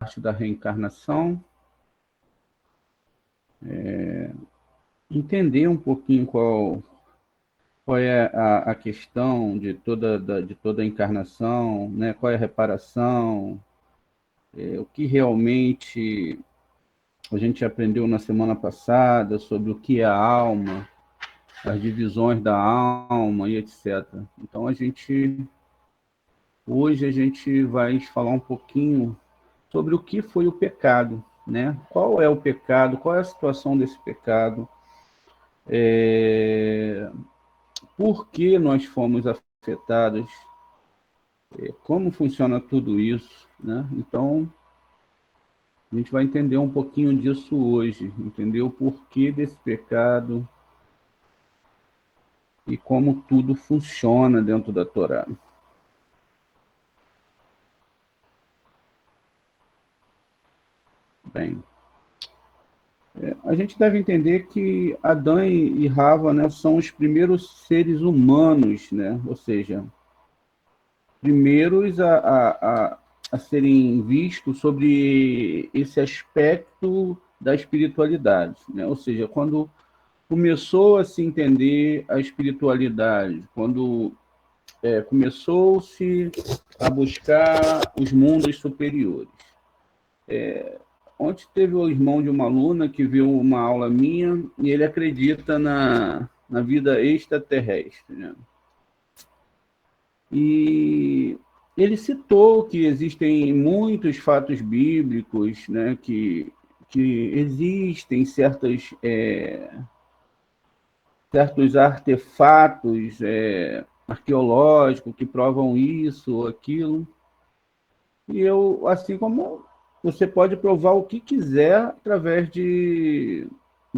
parte da reencarnação, entender um pouquinho qual é a questão de toda a encarnação, né? Qual é a reparação, o que realmente a gente aprendeu na semana passada sobre o que é a alma, as divisões da alma e etc. Então, hoje a gente vai falar um pouquinho sobre o que foi o pecado, né? Qual é o pecado, qual é a situação desse pecado, por que nós fomos afetados, como funciona tudo isso, né? Então, a gente vai entender um pouquinho disso hoje, entender o porquê desse pecado e como tudo funciona dentro da Torá. Bem, a gente deve entender que Adão e Rava, né, são os primeiros seres humanos, né? Ou seja, primeiros a serem vistos sobre esse aspecto da espiritualidade, né? Ou seja, quando começou a se entender a espiritualidade, quando começou-se a buscar os mundos superiores. Ontem teve o irmão de uma aluna que viu uma aula minha e ele acredita na vida extraterrestre, né? E ele citou que existem muitos fatos bíblicos, né, que existem certos artefatos arqueológicos que provam isso ou aquilo. E eu, assim como você pode provar o que quiser através de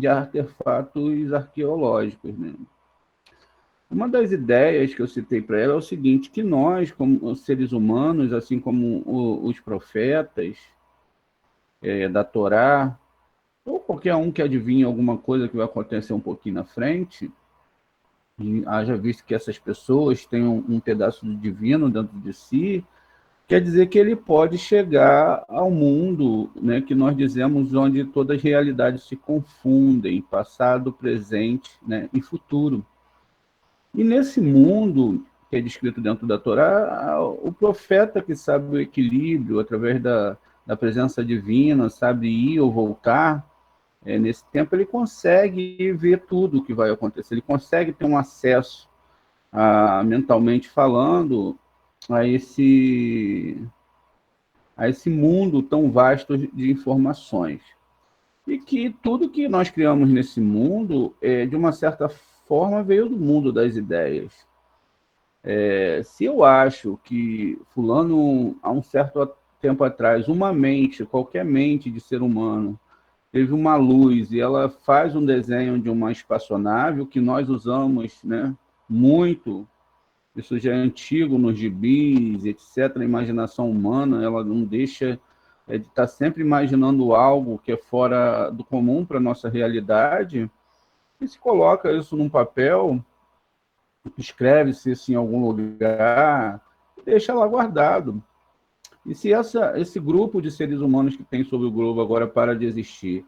artefatos arqueológicos, né? Uma das ideias que eu citei para ela é o seguinte, que nós, como seres humanos, assim como os profetas da Torá, ou qualquer um que adivinhe alguma coisa que vai acontecer um pouquinho na frente, e haja visto que essas pessoas têm um pedaço do divino dentro de si, quer dizer que ele pode chegar ao mundo, né, que nós dizemos onde todas as realidades se confundem, passado, presente, né, e futuro. E nesse mundo que é descrito dentro da Torá, o profeta que sabe o equilíbrio através da presença divina, sabe ir ou voltar, nesse tempo ele consegue ver tudo o que vai acontecer, ele consegue ter um acesso, mentalmente falando, a esse mundo tão vasto de informações. E que tudo que nós criamos nesse mundo, de uma certa forma, veio do mundo das ideias. Se eu acho que fulano, há um certo tempo atrás, uma mente, qualquer mente de ser humano, teve uma luz e ela faz um desenho de uma espaçonave, o que nós usamos, né, muito, isso já é antigo nos gibis, etc. A imaginação humana, ela não deixa de estar sempre imaginando algo que é fora do comum para a nossa realidade, e se coloca isso num papel, escreve-se isso em algum lugar, deixa lá guardado. E se esse grupo de seres humanos que tem sobre o globo agora para de existir,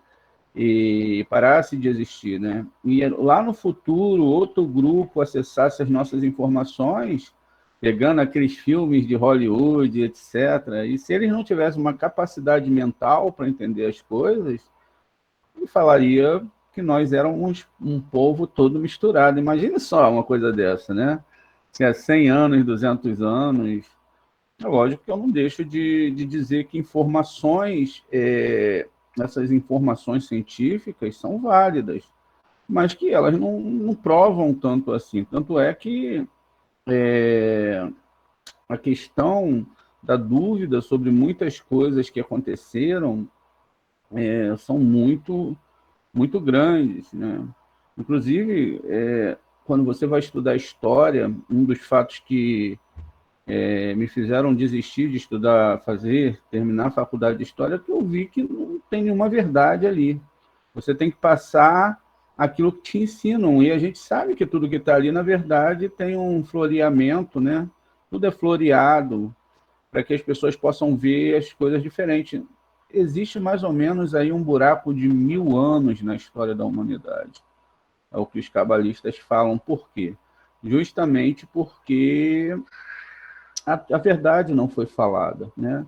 e parasse de existir, né? E lá no futuro, outro grupo acessasse as nossas informações, pegando aqueles filmes de Hollywood, etc. E se eles não tivessem uma capacidade mental para entender as coisas, ele falaria que nós éramos um povo todo misturado. Imagine só uma coisa dessa, né? Se é 100 anos, 200 anos. É lógico que eu não deixo de dizer que essas informações científicas são válidas, mas que elas não provam tanto assim. Tanto é que a questão da dúvida sobre muitas coisas que aconteceram são muito grandes, né? Inclusive, quando você vai estudar história, um dos fatos que me fizeram desistir de estudar, terminar a faculdade de História, que eu vi que não tem nenhuma verdade ali. Você tem que passar aquilo que te ensinam, e a gente sabe que tudo que está ali, na verdade, tem um floreamento, né? Tudo é floreado, para que as pessoas possam ver as coisas diferentes. existe mais ou menos aí um buraco de 1000 anos na história da humanidade. É o que os cabalistas falam. Por quê? Justamente porque a verdade não foi falada, né?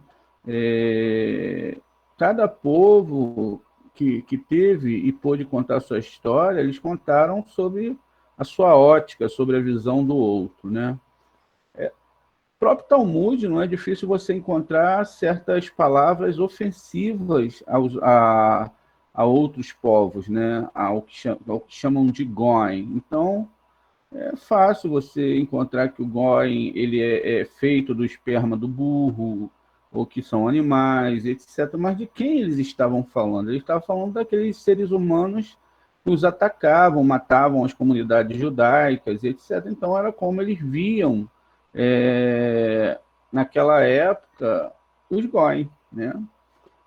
Cada povo que teve e pôde contar a sua história, eles contaram sobre a sua ótica, sobre a visão do outro, né? O próprio Talmud, não é difícil você encontrar certas palavras ofensivas a outros povos, né? Ao que chamam de Goim. Então, é fácil você encontrar que o Goim ele é feito do esperma do burro, ou que são animais, etc. Mas de quem eles estavam falando? Eles estavam falando daqueles seres humanos que os atacavam, matavam as comunidades judaicas, etc. Então, era como eles viam, naquela época, os Goim, né?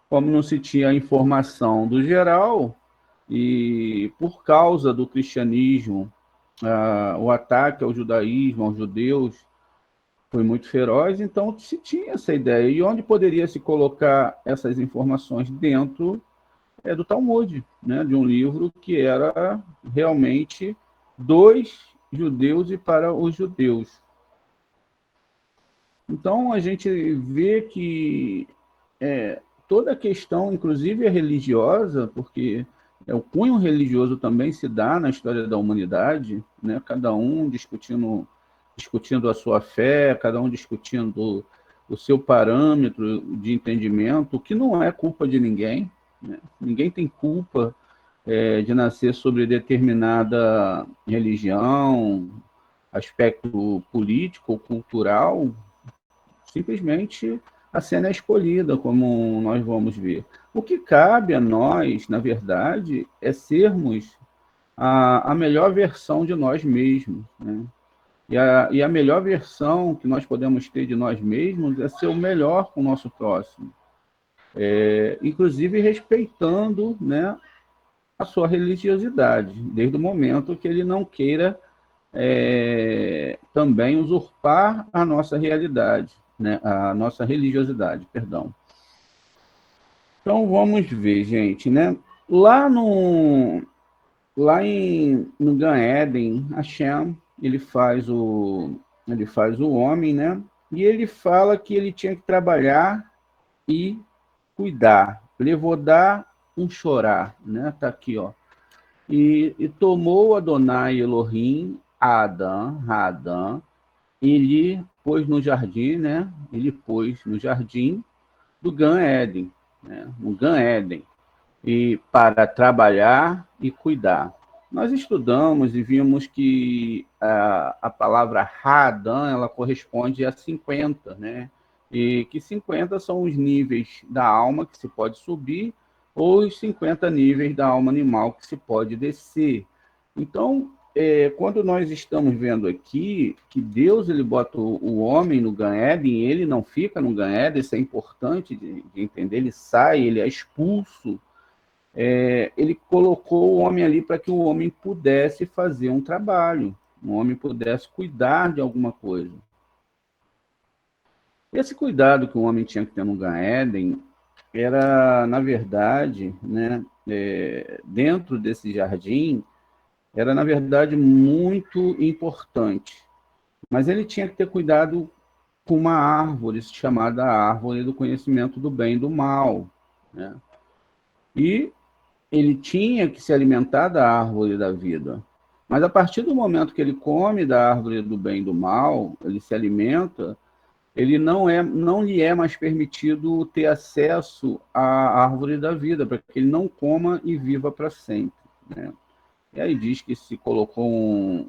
Como não se tinha informação do geral, e por causa do cristianismo, o ataque ao judaísmo, aos judeus, foi muito feroz, então se tinha essa ideia. E onde poderia se colocar essas informações? Dentro do Talmud, né? De um livro que era realmente dos judeus e para os judeus. Então a gente vê que toda a questão, inclusive a religiosa, porque o cunho religioso também se dá na história da humanidade, né? Cada um discutindo a sua fé, cada um discutindo o seu parâmetro de entendimento, que não é culpa de ninguém, né? Ninguém tem culpa de nascer sobre determinada religião, aspecto político ou cultural. Simplesmente a cena é escolhida, como nós vamos ver. O que cabe a nós, na verdade, é sermos a melhor versão de nós mesmos, né? E a melhor versão que nós podemos ter de nós mesmos é ser o melhor com o nosso próximo, inclusive respeitando, né, a sua religiosidade, desde o momento que ele não queira também usurpar a nossa realidade, né, a nossa religiosidade, perdão. Então vamos ver, gente, né? Lá no Gan Eden, Hashem, ele faz o homem, né? E ele fala que ele tinha que trabalhar e cuidar. Levodar um chorar, né? Tá aqui, ó. E tomou Adonai Elohim Adão, e lhe pôs no jardim, né? Ele pôs no jardim do Gan Eden, né? No Gan Eden, e para trabalhar e cuidar. Nós estudamos e vimos que a palavra Hadam, ela corresponde a 50, né? E que 50 são os níveis da alma que se pode subir, ou os 50 níveis da alma animal que se pode descer. Então, quando nós estamos vendo aqui que Deus ele bota o homem no Gan Eden, ele não fica no Gan Eden, isso é importante de entender, ele sai, ele é expulso. Ele colocou o homem ali para que o homem pudesse fazer um trabalho, o homem pudesse cuidar de alguma coisa. Esse cuidado que o homem tinha que ter no Gan Eden era, na verdade, né, dentro desse jardim, era, na verdade, muito importante. Mas ele tinha que ter cuidado com uma árvore chamada árvore do conhecimento do bem e do mal, né? E ele tinha que se alimentar da árvore da vida. Mas a partir do momento que ele come da árvore do bem e do mal, ele se alimenta, ele não lhe é mais permitido ter acesso à árvore da vida, para que ele não coma e viva para sempre, né? E aí diz que se colocou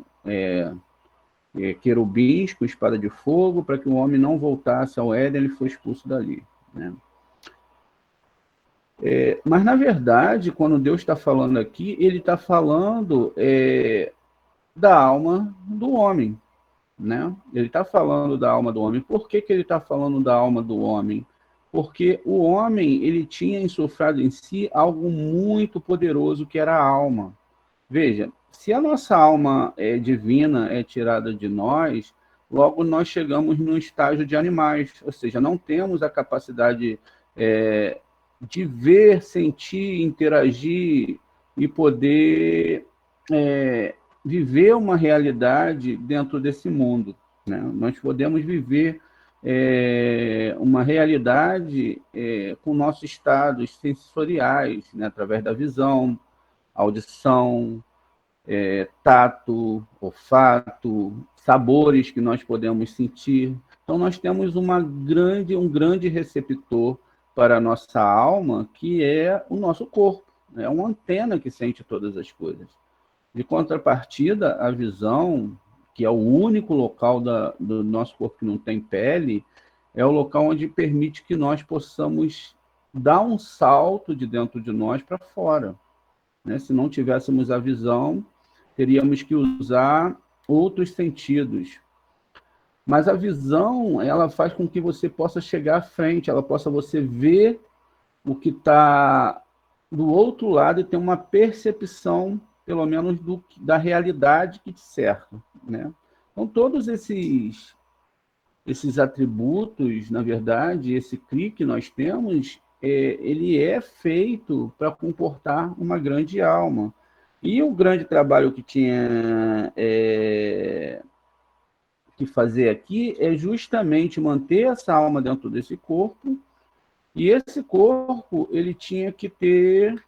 querubins com espada de fogo para que o homem não voltasse ao Éden, ele foi expulso dali, né? Mas, na verdade, quando Deus está falando aqui, ele está falando da alma do homem, né? Ele está falando da alma do homem. Por que ele está falando da alma do homem? Porque o homem ele tinha insuflado em si algo muito poderoso, que era a alma. Veja, se a nossa alma divina é tirada de nós, logo nós chegamos num estágio de animais, ou seja, não temos a capacidade de ver, sentir, interagir e poder viver uma realidade dentro desse mundo, né? Nós podemos viver uma realidade com nossos estados sensoriais, né? Através da visão, audição, tato, olfato, sabores que nós podemos sentir. Então, nós temos um grande receptor para a nossa alma, que é o nosso corpo. É uma antena que sente todas as coisas. De contrapartida, a visão, que é o único local do nosso corpo que não tem pele, é o local onde permite que nós possamos dar um salto de dentro de nós para fora, né? Se não tivéssemos a visão, teríamos que usar outros sentidos. Mas a visão, ela faz com que você possa chegar à frente, ela possa você ver o que está do outro lado e ter uma percepção, pelo menos, da realidade que te cerca, né? Então, todos esses atributos, na verdade, esse CRI que nós temos, ele é feito para comportar uma grande alma. E o grande trabalho que tinha que fazer aqui é justamente manter essa alma dentro desse corpo, e esse corpo ele tinha que ter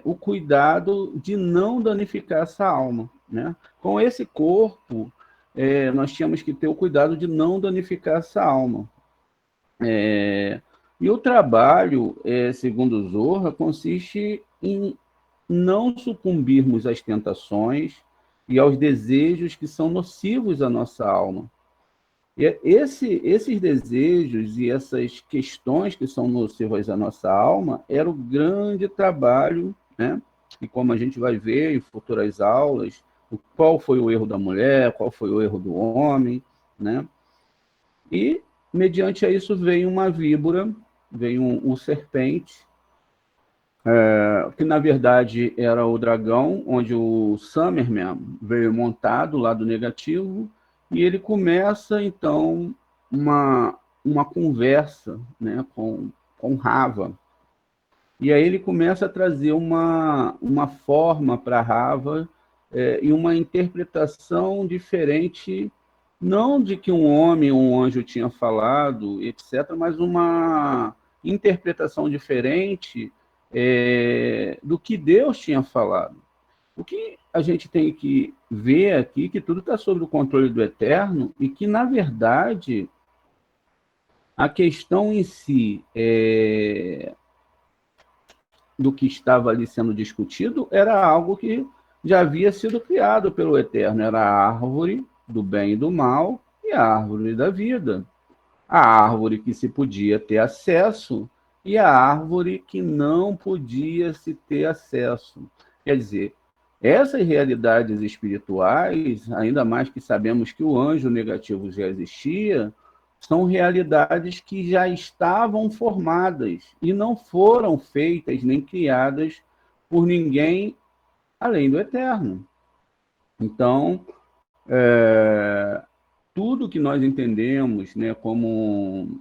o cuidado de não danificar essa alma, né? Com esse corpo, nós tínhamos que ter o cuidado de não danificar essa alma. E o trabalho, segundo o Zohar, consiste em não sucumbirmos às tentações e aos desejos que são nocivos à nossa alma. E esses desejos e essas questões que são nocivas à nossa alma era o grande trabalho, né? E como a gente vai ver em futuras aulas, qual foi o erro da mulher, qual foi o erro do homem, né? E, mediante a isso, veio uma víbora, veio um serpente, que na verdade era o dragão, onde o Summerman veio montado, lado negativo, e ele começa, então, uma conversa, né, com Rava. E aí ele começa a trazer uma forma para Rava e uma interpretação diferente, não de que um homem ou um anjo tinha falado, etc., mas uma interpretação diferente do que Deus tinha falado. O que a gente tem que ver aqui, que tudo está sob o controle do Eterno, e que, na verdade, a questão em si do que estava ali sendo discutido era algo que já havia sido criado pelo Eterno, era a árvore do bem e do mal e a árvore da vida. A árvore que se podia ter acesso e a árvore que não podia se ter acesso. Quer dizer, essas realidades espirituais, ainda mais que sabemos que o anjo negativo já existia, são realidades que já estavam formadas e não foram feitas nem criadas por ninguém além do Eterno. Então, tudo que nós entendemos, né, como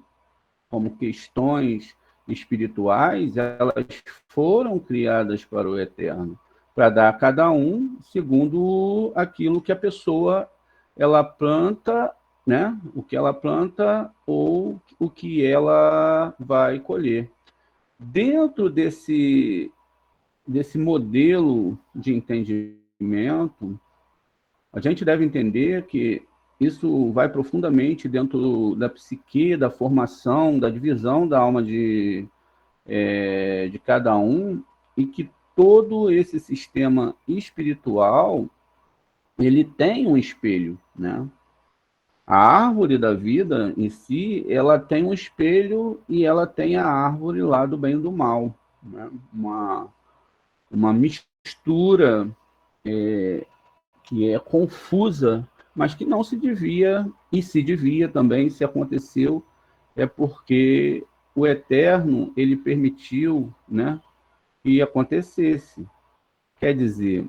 questões espirituais, elas foram criadas para o Eterno, para dar a cada um segundo aquilo que a pessoa ela planta, né? O que ela planta ou o que ela vai colher. Dentro desse modelo de entendimento, a gente deve entender que isso vai profundamente dentro da psique, da formação, da divisão da alma de cada um, e que todo esse sistema espiritual ele tem um espelho, né? A árvore da vida em si, ela tem um espelho e ela tem a árvore lá do bem e do mal, né? Uma mistura que é confusa, mas que não se devia, e se devia também, se aconteceu, é porque o Eterno, ele permitiu, né, que acontecesse. Quer dizer,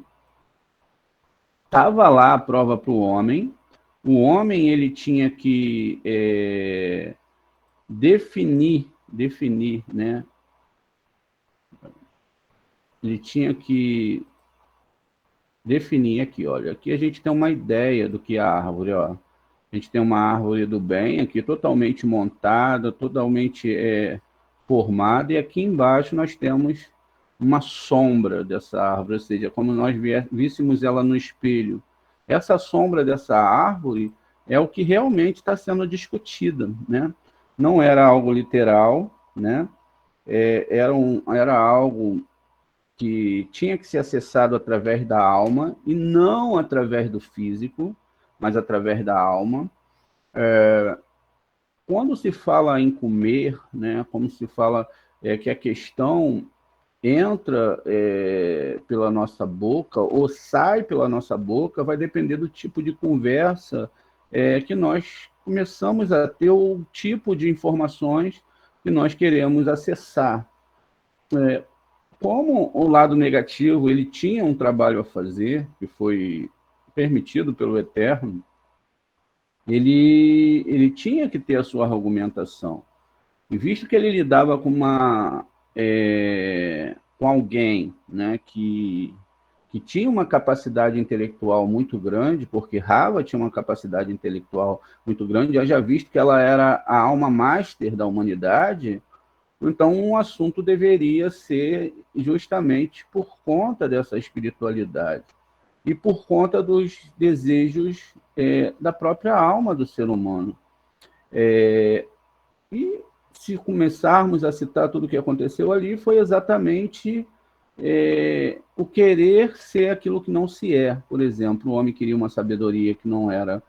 estava lá a prova para o homem ele tinha que definir definir, né? Ele tinha que definir aqui, olha, aqui a gente tem uma ideia do que é a árvore, ó. A gente tem uma árvore do bem aqui totalmente montada, totalmente formada, e aqui embaixo nós temos uma sombra dessa árvore, ou seja, como nós víssemos ela no espelho. Essa sombra dessa árvore é o que realmente está sendo discutida, né? Não era algo literal, né? Era algo que tinha que ser acessado através da alma, e não através do físico, mas através da alma. Quando se fala em comer, né, como se fala que a questão entra pela nossa boca ou sai pela nossa boca, vai depender do tipo de conversa que nós começamos a ter, o tipo de informações que nós queremos acessar. Como o lado negativo, ele tinha um trabalho a fazer, que foi permitido pelo Eterno, ele tinha que ter a sua argumentação. E visto que ele lidava com alguém, né, que tinha uma capacidade intelectual muito grande, porque Rava tinha uma capacidade intelectual muito grande, já visto que ela era a alma master da humanidade, então um assunto deveria ser justamente por conta dessa espiritualidade e por conta dos desejos da própria alma do ser humano. E se começarmos a citar tudo o que aconteceu ali, foi exatamente o querer ser aquilo que não se é. Por exemplo, o homem queria uma sabedoria que não era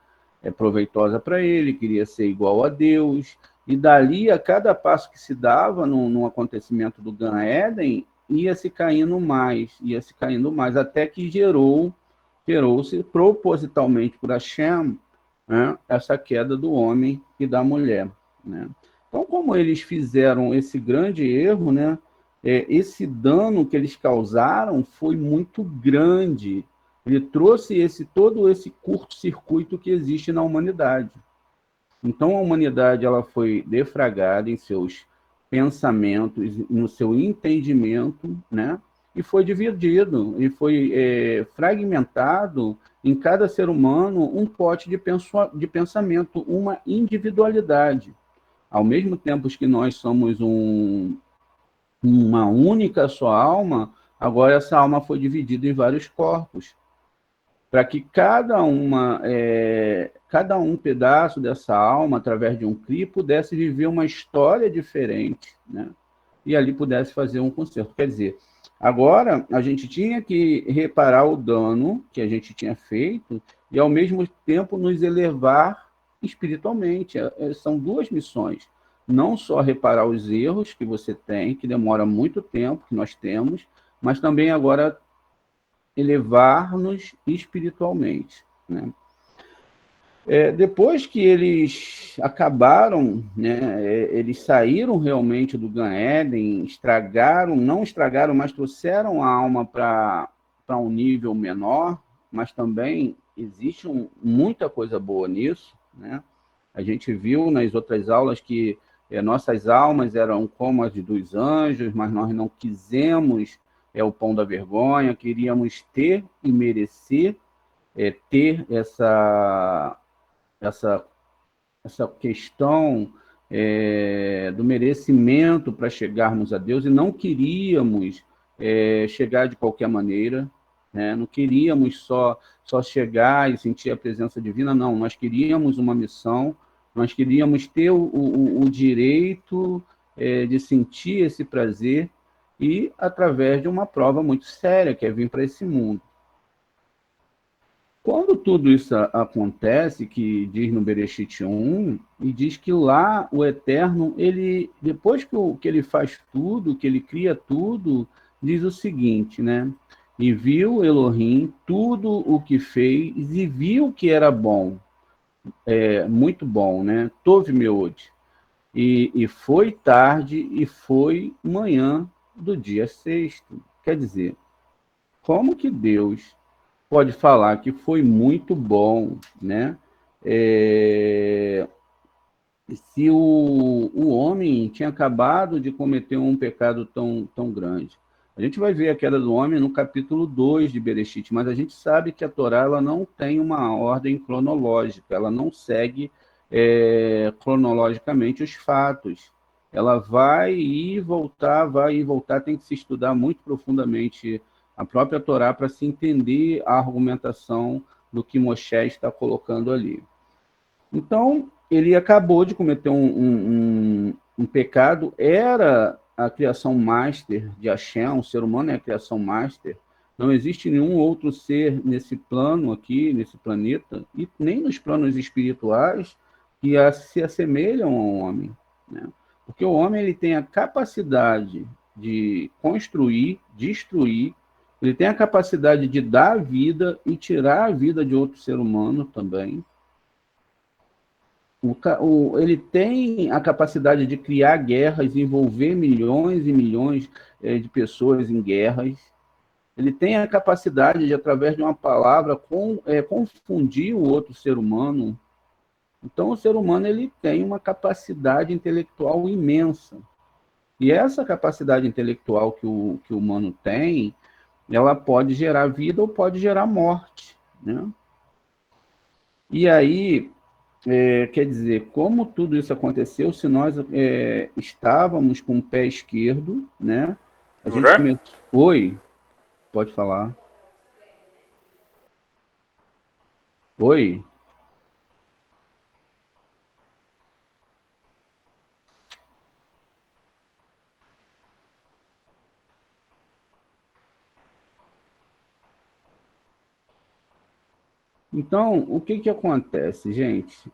proveitosa para ele, queria ser igual a Deus, e dali, a cada passo que se dava no acontecimento do Gan Éden, ia se caindo mais, até que gerou-se propositalmente por Hashem, né, essa queda do homem e da mulher, né? Então, como eles fizeram esse grande erro, né, esse dano que eles causaram foi muito grande. Ele trouxe todo esse curto-circuito que existe na humanidade. Então, a humanidade ela foi defragada em seus pensamentos, no seu entendimento, né? E foi dividido, e foi fragmentado em cada ser humano um pote de pensamento, uma individualidade. Ao mesmo tempo que nós somos uma única só alma, agora essa alma foi dividida em vários corpos, para que cada um pedaço dessa alma, através de um cri, pudesse viver uma história diferente, né? E ali pudesse fazer um conserto. Quer dizer, agora a gente tinha que reparar o dano que a gente tinha feito e, ao mesmo tempo, nos elevar espiritualmente. São duas missões. Não só reparar os erros que você tem, que demora muito tempo, que nós temos, mas também agora elevar-nos espiritualmente, né? Depois que eles acabaram, né, eles saíram realmente do Gan Éden, não estragaram, mas trouxeram a alma para um nível menor, mas também existe muita coisa boa nisso, né? A gente viu nas outras aulas que nossas almas eram como as dos anjos, mas nós não quisemos o pão da vergonha, queríamos ter e merecer ter essa, essa questão do merecimento para chegarmos a Deus, e não queríamos chegar de qualquer maneira, né? Não queríamos só chegar e sentir a presença divina, não, nós queríamos uma missão, nós queríamos ter o direito de sentir esse prazer, e através de uma prova muito séria, que é vir para esse mundo. Quando tudo isso acontece, que diz no Bereshit 1, e diz que lá o Eterno, ele, depois que ele faz tudo, que ele cria tudo, diz o seguinte, né? E viu Elohim tudo o que fez, e viu que era bom, muito bom, né? Tov Meod. E foi tarde e foi manhã do dia sexto. Quer dizer, como que Deus pode falar que foi muito bom, né? se o homem tinha acabado de cometer um pecado tão grande. A gente vai ver a queda do homem no capítulo 2 de Bereshit, mas a gente sabe que a Torá ela não tem uma ordem cronológica, ela não segue cronologicamente os fatos. Ela vai e voltar, tem que se estudar muito profundamente a própria Torá para se entender a argumentação do que Moisés está colocando ali. Então, ele acabou de cometer um pecado, era a criação master de Hashem, o ser humano é a criação master, não existe nenhum outro ser nesse plano aqui, nesse planeta, e nem nos planos espirituais, que se assemelham ao homem, né? Porque o homem ele tem a capacidade de construir, destruir, ele tem a capacidade de dar vida e tirar a vida de outro ser humano também. Ele tem a capacidade de criar guerras, envolver milhões e milhões de pessoas em guerras. Ele tem a capacidade de, através de uma palavra, confundir o outro ser humano. Então, o ser humano ele tem uma capacidade intelectual imensa. E essa capacidade intelectual que o humano tem, ela pode gerar vida ou pode gerar morte, né? E aí, quer dizer, como tudo isso aconteceu, se nós estávamos com o pé esquerdo, né? A gente começou... Oi, pode falar. Oi. Então, o que acontece, gente?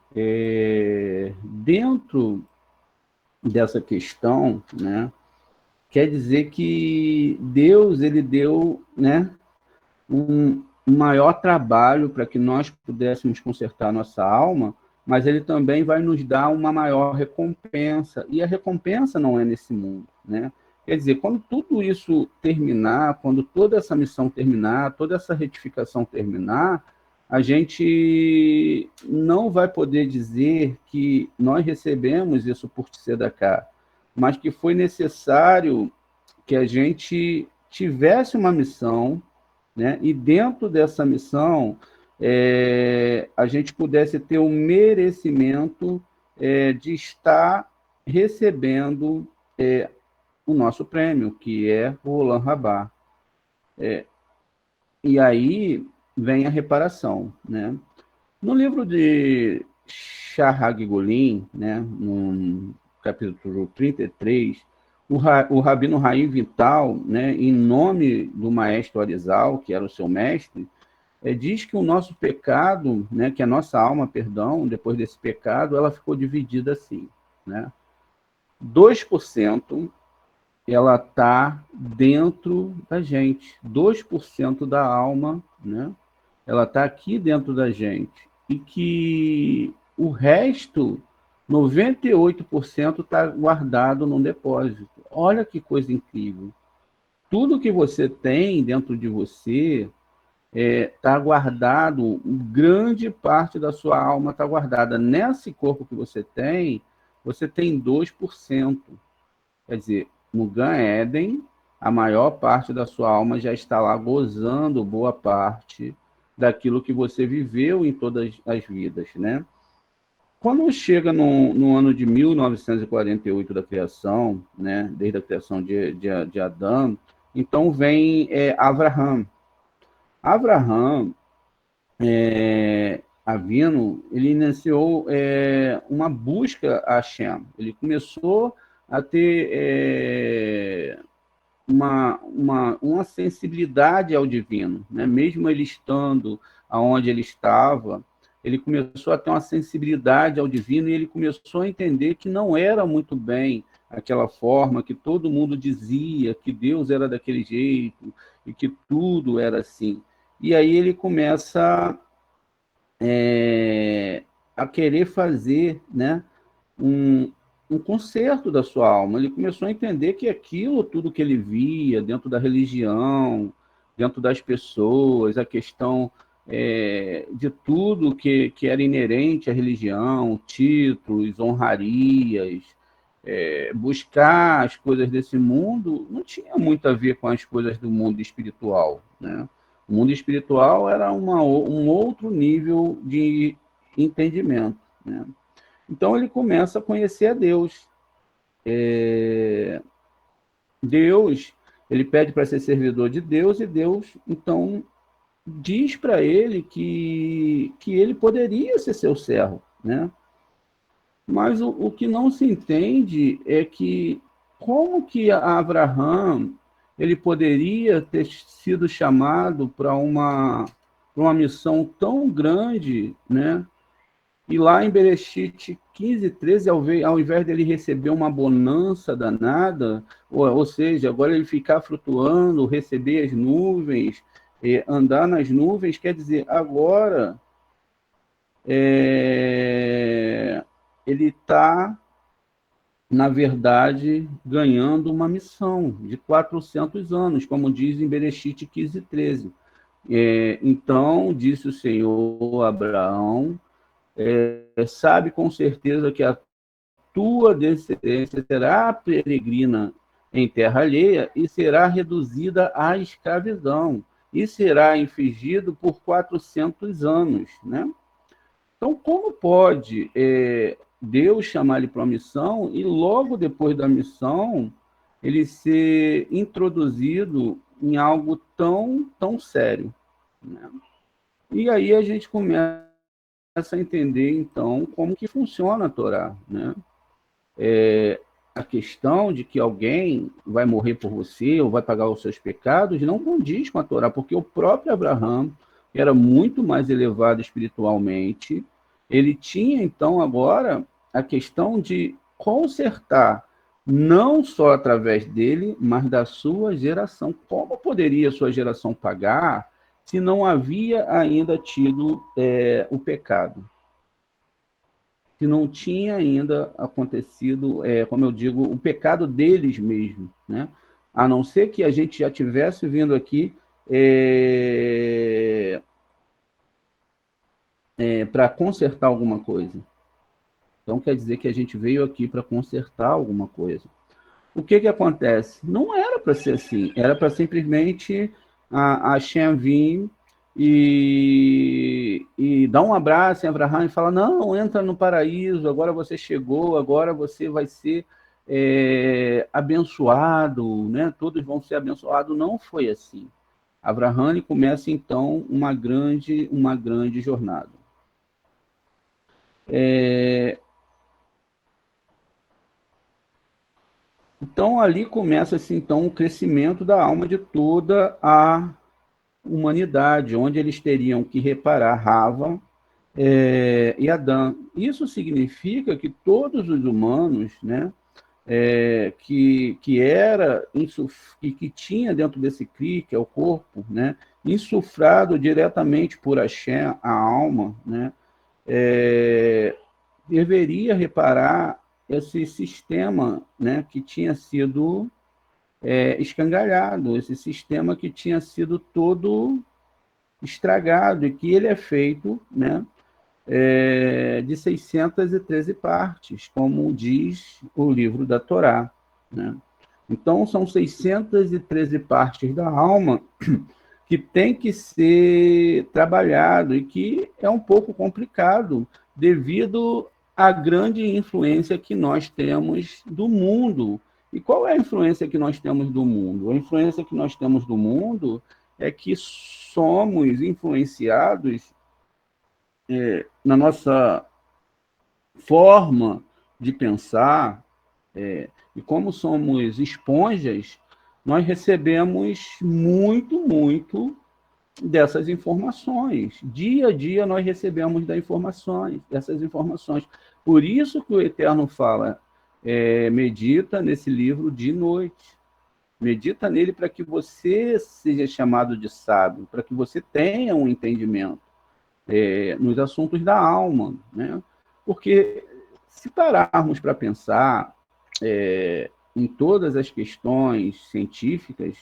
Dentro dessa questão, né? Quer dizer que Deus ele deu, né, um maior trabalho para que nós pudéssemos consertar nossa alma, mas ele também vai nos dar uma maior recompensa, e a recompensa não é nesse mundo, né? Quer dizer, quando tudo isso terminar, quando toda essa missão terminar, toda essa retificação terminar, a gente não vai poder dizer que nós recebemos isso por tzedakah, mas que foi necessário que a gente tivesse uma missão, né? E dentro dessa missão, a gente pudesse ter um merecimento de estar recebendo o nosso prêmio, que é o Olam Rabá. E aí vem a reparação, né? No livro de Shahag Golin, né, no capítulo 33, o Rabino Raim Vital, né, em nome do maestro Arizal, que era o seu mestre, diz que o nosso pecado, né, que a nossa alma, perdão, depois desse pecado, ela ficou dividida assim, né? 2% ela está dentro da gente, 2% da alma, né? Ela está aqui dentro da gente. E que o resto, 98%, está guardado num depósito. Olha que coisa incrível. Tudo que você tem dentro de você está guardado, grande parte da sua alma está guardada. Nesse corpo que você tem 2%. Quer dizer, no Gan Eden, a maior parte da sua alma já está lá gozando boa parte daquilo que você viveu em todas as vidas, né? Quando chega no ano de 1948 da criação, né, desde a criação de Adão, então vem Abraham. Abraham, Avino, ele iniciou uma busca a Hashem. Ele começou a ter uma sensibilidade ao divino, né? Mesmo ele estando aonde ele estava, ele começou a ter uma sensibilidade ao divino e ele começou a entender que não era muito bem aquela forma que todo mundo dizia, que Deus era daquele jeito e que tudo era assim. E aí ele começa a querer fazer, né, um conserto da sua alma. Ele começou a entender que aquilo, tudo que ele via dentro da religião, dentro das pessoas, a questão de tudo que era inerente à religião, títulos, honrarias, buscar as coisas desse mundo, não tinha muito a ver com as coisas do mundo espiritual, né? O mundo espiritual era um outro nível de entendimento, né? Então ele começa a conhecer a Deus. Deus, ele pede para ser servidor de Deus, e Deus, então, diz para ele que ele poderia ser seu servo, né? Mas o que não se entende é que como que Abraham ele poderia ter sido chamado para uma missão tão grande, né? E lá em Bereshit 15:13, ao invés dele receber uma bonança danada, ou seja, agora ele ficar flutuando, receber as nuvens, andar nas nuvens, quer dizer, agora ele está, na verdade, ganhando uma missão de 400 anos, como diz em Bereshit 15:13. Então, disse o Senhor a Abraão, sabe com certeza que a tua descendência será peregrina em terra alheia e será reduzida à escravidão e será infligido por 400 anos, né? Então, como pode Deus chamar ele para uma missão e logo depois da missão ele ser introduzido em algo tão sério, né? E aí a gente começa a entender, então, como que funciona a Torá, né? A questão de que alguém vai morrer por você ou vai pagar os seus pecados não condiz com a Torá, porque o próprio Abraão era muito mais elevado espiritualmente, ele tinha, então, agora a questão de consertar, não só através dele, mas da sua geração. Como poderia a sua geração pagar se não havia ainda tido o pecado? Se não tinha ainda acontecido, como eu digo, o pecado deles mesmo, né? A não ser que a gente já tivesse vindo aqui para consertar alguma coisa. Então, quer dizer que a gente veio aqui para consertar alguma coisa. O que acontece? Não era para ser assim, era para simplesmente a Shem vir e dar um abraço em Abraham e falar, não, entra no paraíso, agora você chegou, agora você vai ser abençoado, né? Todos vão ser abençoados. Não foi assim. Abraham começa, então, uma grande jornada. Então, ali começa-se, então, o crescimento da alma de toda a humanidade, onde eles teriam que reparar Rava e Adão. Isso significa que todos os humanos, né, que tinha dentro desse cri, que é o corpo, né, insufrado diretamente por Hashem, a alma, né, deveria reparar esse sistema, né, que tinha sido escangalhado, esse sistema que tinha sido todo estragado, e que ele é feito, né, de 613 partes, como diz o livro da Torá, né? Então, são 613 partes da alma que tem que ser trabalhado e que é um pouco complicado devido à grande influência que nós temos do mundo. E qual é a influência que nós temos do mundo? A influência que nós temos do mundo é que somos influenciados na nossa forma de pensar, e como somos esponjas, nós recebemos muito dessas informações. Dia a dia nós recebemos dessas informações. Por isso que o Eterno fala, medita nesse livro de noite. Medita nele para que você seja chamado de sábio, para que você tenha um entendimento nos assuntos da alma, né? Porque se pararmos para pensar em todas as questões científicas,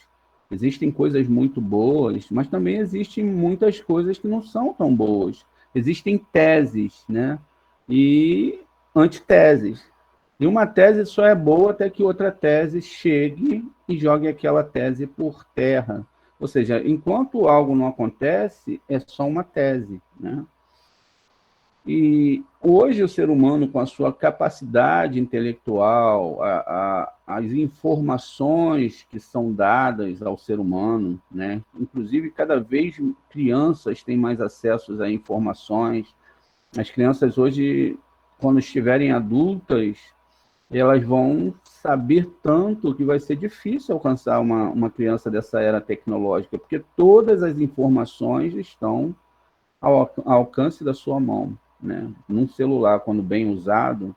Existem coisas muito boas, mas também existem muitas coisas que não são tão boas. Existem teses, né? E antiteses. E uma tese só é boa até que outra tese chegue e jogue aquela tese por terra. Ou seja, enquanto algo não acontece, é só uma tese, né? E hoje o ser humano, com a sua capacidade intelectual, as informações que são dadas ao ser humano, né? Inclusive, cada vez crianças têm mais acesso a informações. As crianças hoje, quando estiverem adultas, elas vão saber tanto que vai ser difícil alcançar uma criança dessa era tecnológica, porque todas as informações estão ao alcance da sua mão, né? Num celular, quando bem usado,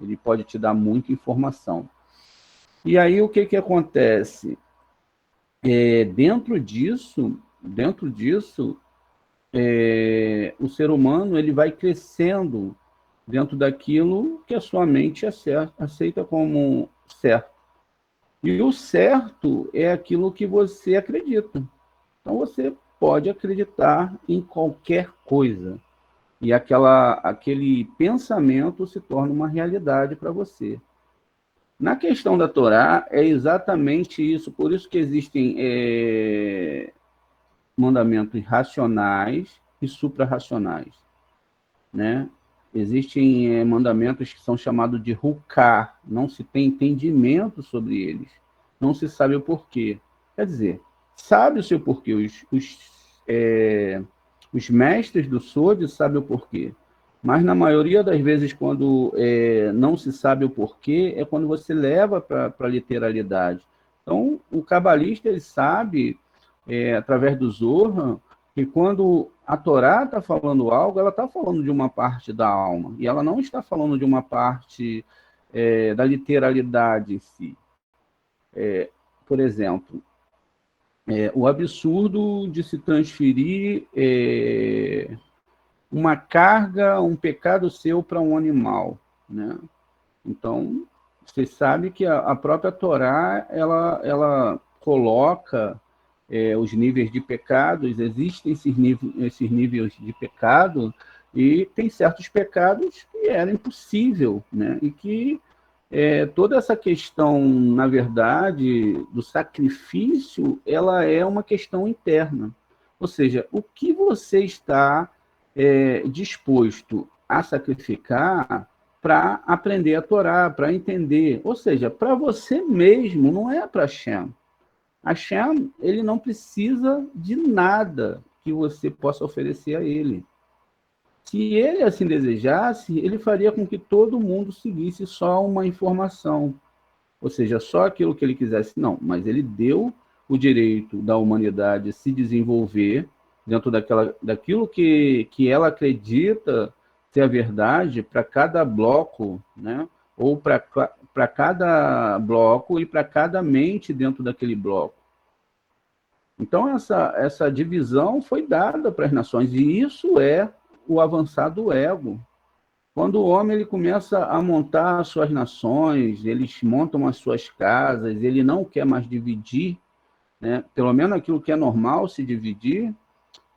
ele pode te dar muita informação. E aí o que acontece? Dentro disso, o ser humano ele vai crescendo dentro daquilo que a sua mente aceita como certo. E o certo é aquilo que você acredita. Então você pode acreditar em qualquer coisa. E aquele pensamento se torna uma realidade para você. Na questão da Torá, é exatamente isso. Por isso que existem mandamentos racionais e suprarracionais, né? Existem mandamentos que são chamados de Huká, não se tem entendimento sobre eles, não se sabe o porquê. Quer dizer, sabe o seu porquê, os mestres do Sod sabem o porquê, mas na maioria das vezes, quando não se sabe o porquê, é quando você leva para a literalidade. Então, o cabalista ele sabe, através do Zohar, que quando a Torá está falando algo, ela está falando de uma parte da alma, e ela não está falando de uma parte da literalidade em si. Por exemplo, o absurdo de se transferir uma carga, um pecado seu para um animal, né? Então, você sabe que a própria Torá, ela coloca os níveis de pecados, existem esses níveis de pecado, e tem certos pecados que era impossível, né? E que toda essa questão, na verdade, do sacrifício, ela é uma questão interna. Ou seja, o que você está disposto a sacrificar para aprender a Torá, para entender. Ou seja, para você mesmo, não é para Hashem. Hashem, ele não precisa de nada que você possa oferecer a ele. Se ele assim desejasse, ele faria com que todo mundo seguisse só uma informação, ou seja, só aquilo que ele quisesse. Não, mas ele deu o direito da humanidade se desenvolver dentro daquilo que ela acredita ser a verdade para cada bloco, né? Ou para cada bloco e para cada mente dentro daquele bloco. Então, essa divisão foi dada para as nações, e isso é o avançar do ego. Quando o homem ele começa a montar as suas nações, eles montam as suas casas, ele não quer mais dividir, né? Pelo menos aquilo que é normal se dividir,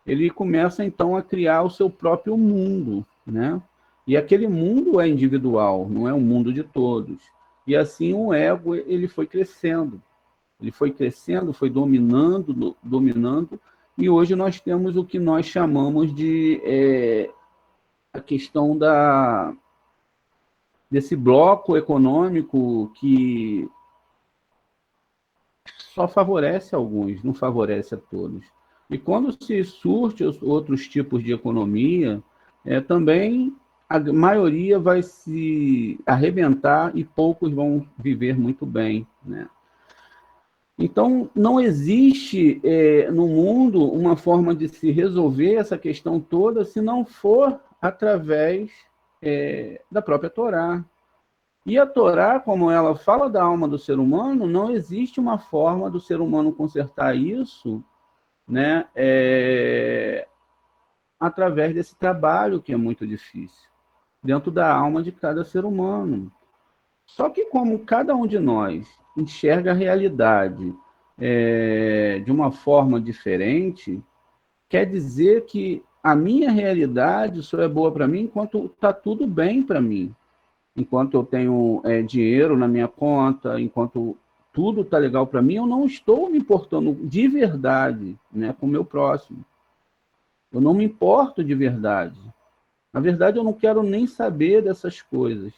ele começa então a criar o seu próprio mundo, né? E aquele mundo é individual, não é um mundo de todos. E assim o ego ele foi crescendo. Ele foi crescendo, foi dominando, e hoje nós temos o que nós chamamos de a questão desse bloco econômico que só favorece alguns, não favorece a todos. E quando se surge os outros tipos de economia, também a maioria vai se arrebentar e poucos vão viver muito bem, né? Então, não existe no mundo uma forma de se resolver essa questão toda se não for através da própria Torá. E a Torá, como ela fala da alma do ser humano, não existe uma forma do ser humano consertar isso, né, através desse trabalho que é muito difícil, dentro da alma de cada ser humano. Só que como cada um de nós enxerga a realidade de uma forma diferente, quer dizer que a minha realidade só é boa para mim enquanto está tudo bem para mim. Enquanto eu tenho dinheiro na minha conta, enquanto tudo está legal para mim, eu não estou me importando de verdade, né, com o meu próximo. Eu não me importo de verdade. Na verdade, eu não quero nem saber dessas coisas.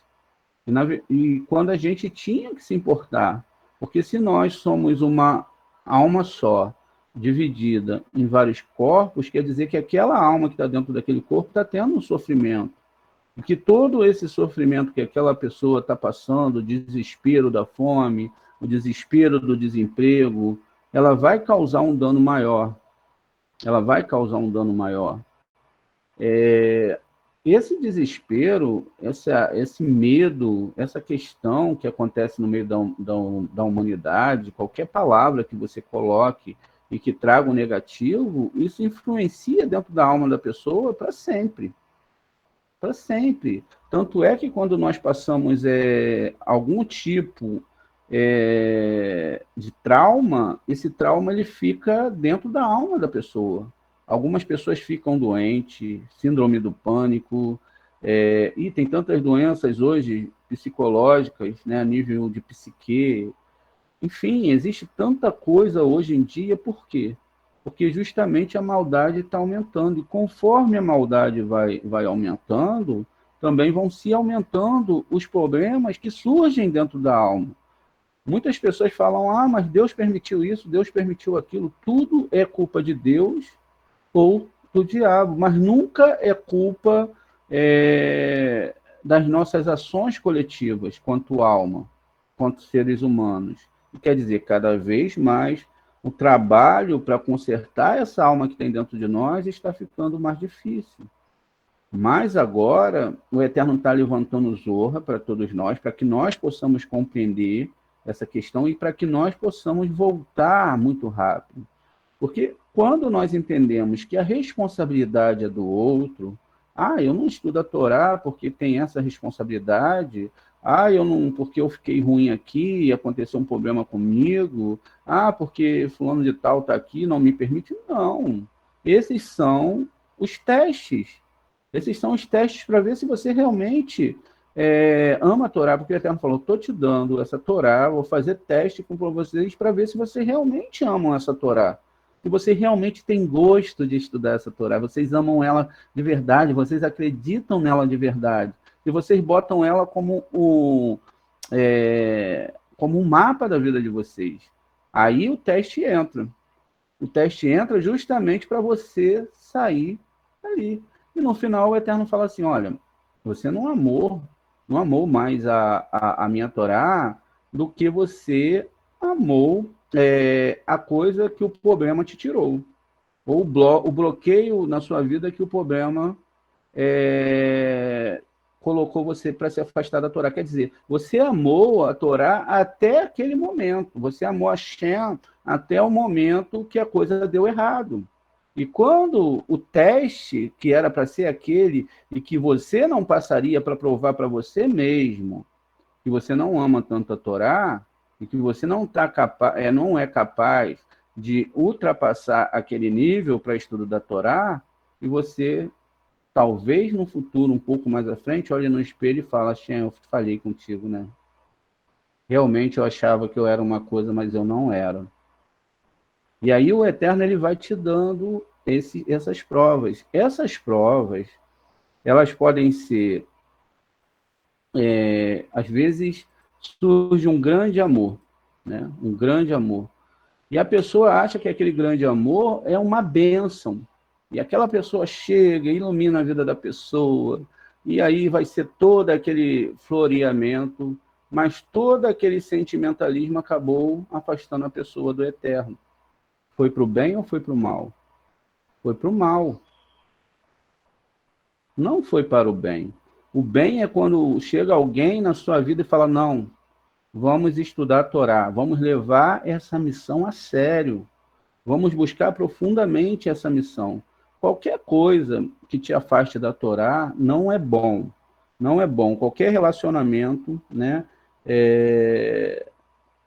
E quando a gente tinha que se importar, porque se nós somos uma alma só, dividida em vários corpos, quer dizer que aquela alma que está dentro daquele corpo está tendo um sofrimento. E que todo esse sofrimento que aquela pessoa está passando, o desespero da fome, o desespero do desemprego, ela vai causar um dano maior. Ela vai causar um dano maior. Esse desespero, esse medo, essa questão que acontece no meio da humanidade, qualquer palavra que você coloque e que traga um negativo, isso influencia dentro da alma da pessoa para sempre. Para sempre. Tanto é que quando nós passamos algum tipo de trauma, esse trauma ele fica dentro da alma da pessoa. Algumas pessoas ficam doentes, síndrome do pânico, e tem tantas doenças hoje psicológicas, né, a nível de psique. Enfim, existe tanta coisa hoje em dia, por quê? Porque justamente a maldade está aumentando, e conforme a maldade vai aumentando, também vão se aumentando os problemas que surgem dentro da alma. Muitas pessoas falam, mas Deus permitiu isso, Deus permitiu aquilo, tudo é culpa de Deus ou do diabo, mas nunca é culpa das nossas ações coletivas, quanto alma, quanto seres humanos. Quer dizer, cada vez mais o trabalho para consertar essa alma que tem dentro de nós está ficando mais difícil. Mas agora o Eterno está levantando Zorra para todos nós, para que nós possamos compreender essa questão e para que nós possamos voltar muito rápido. Porque quando nós entendemos que a responsabilidade é do outro, eu não estudo a Torá porque tem essa responsabilidade, eu não, porque eu fiquei ruim aqui e aconteceu um problema comigo, porque fulano de tal está aqui, não me permite. Não. Esses são os testes. Esses são os testes para ver se você realmente ama a Torá, porque o Eterno falou, estou te dando essa Torá, vou fazer teste com vocês para ver se vocês realmente amam essa Torá. Se você realmente tem gosto de estudar essa Torá, vocês amam ela de verdade, vocês acreditam nela de verdade, e vocês botam ela como um mapa da vida de vocês. Aí o teste entra. O teste entra justamente para você sair ali. E no final o Eterno fala assim, olha, você não amou mais a minha Torá do que você amou a coisa que o problema te tirou. Ou o bloqueio na sua vida que o problema colocou você para se afastar da Torá. Quer dizer, você amou a Torá até aquele momento. Você amou a Shem até o momento que a coisa deu errado. E quando o teste, que era para ser aquele, e que você não passaria para provar para você mesmo, que você não ama tanto a Torá, e que você não é capaz de ultrapassar aquele nível para estudo da Torá, e você, talvez no futuro, um pouco mais à frente, olhe no espelho e fala, Shem, eu falei contigo, né? Realmente eu achava que eu era uma coisa, mas eu não era. E aí o Eterno ele vai te dando essas provas. Essas provas, elas podem ser, às vezes, surge um grande amor, né? Um grande amor. E a pessoa acha que aquele grande amor é uma bênção. E aquela pessoa chega, ilumina a vida da pessoa, e aí vai ser todo aquele floreamento, mas todo aquele sentimentalismo acabou afastando a pessoa do Eterno. Foi para o bem ou foi para o mal? Foi para o mal. Não foi para o bem. O bem é quando chega alguém na sua vida e fala, não, vamos estudar a Torá, vamos levar essa missão a sério, vamos buscar profundamente essa missão. Qualquer coisa que te afaste da Torá não é bom. Não é bom. Qualquer relacionamento, né,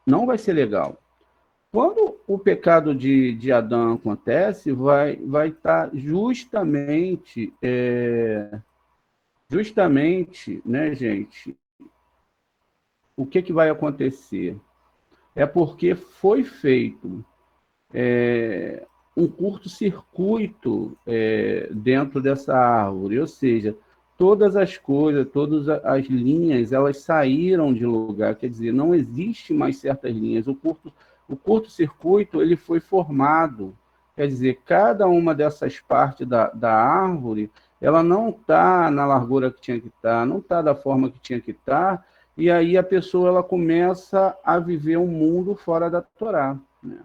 não vai ser legal. Quando o pecado de Adão acontece, vai estar justamente, né, gente, o que vai acontecer? É porque foi feito um curto-circuito dentro dessa árvore, ou seja, todas as coisas, todas as linhas, elas saíram de lugar, quer dizer, não existe mais certas linhas. O curto-circuito ele foi formado, quer dizer, cada uma dessas partes da árvore, ela não está na largura que tinha que estar, não está da forma que tinha que estar, e aí a pessoa ela começa a viver um mundo fora da Torá, né?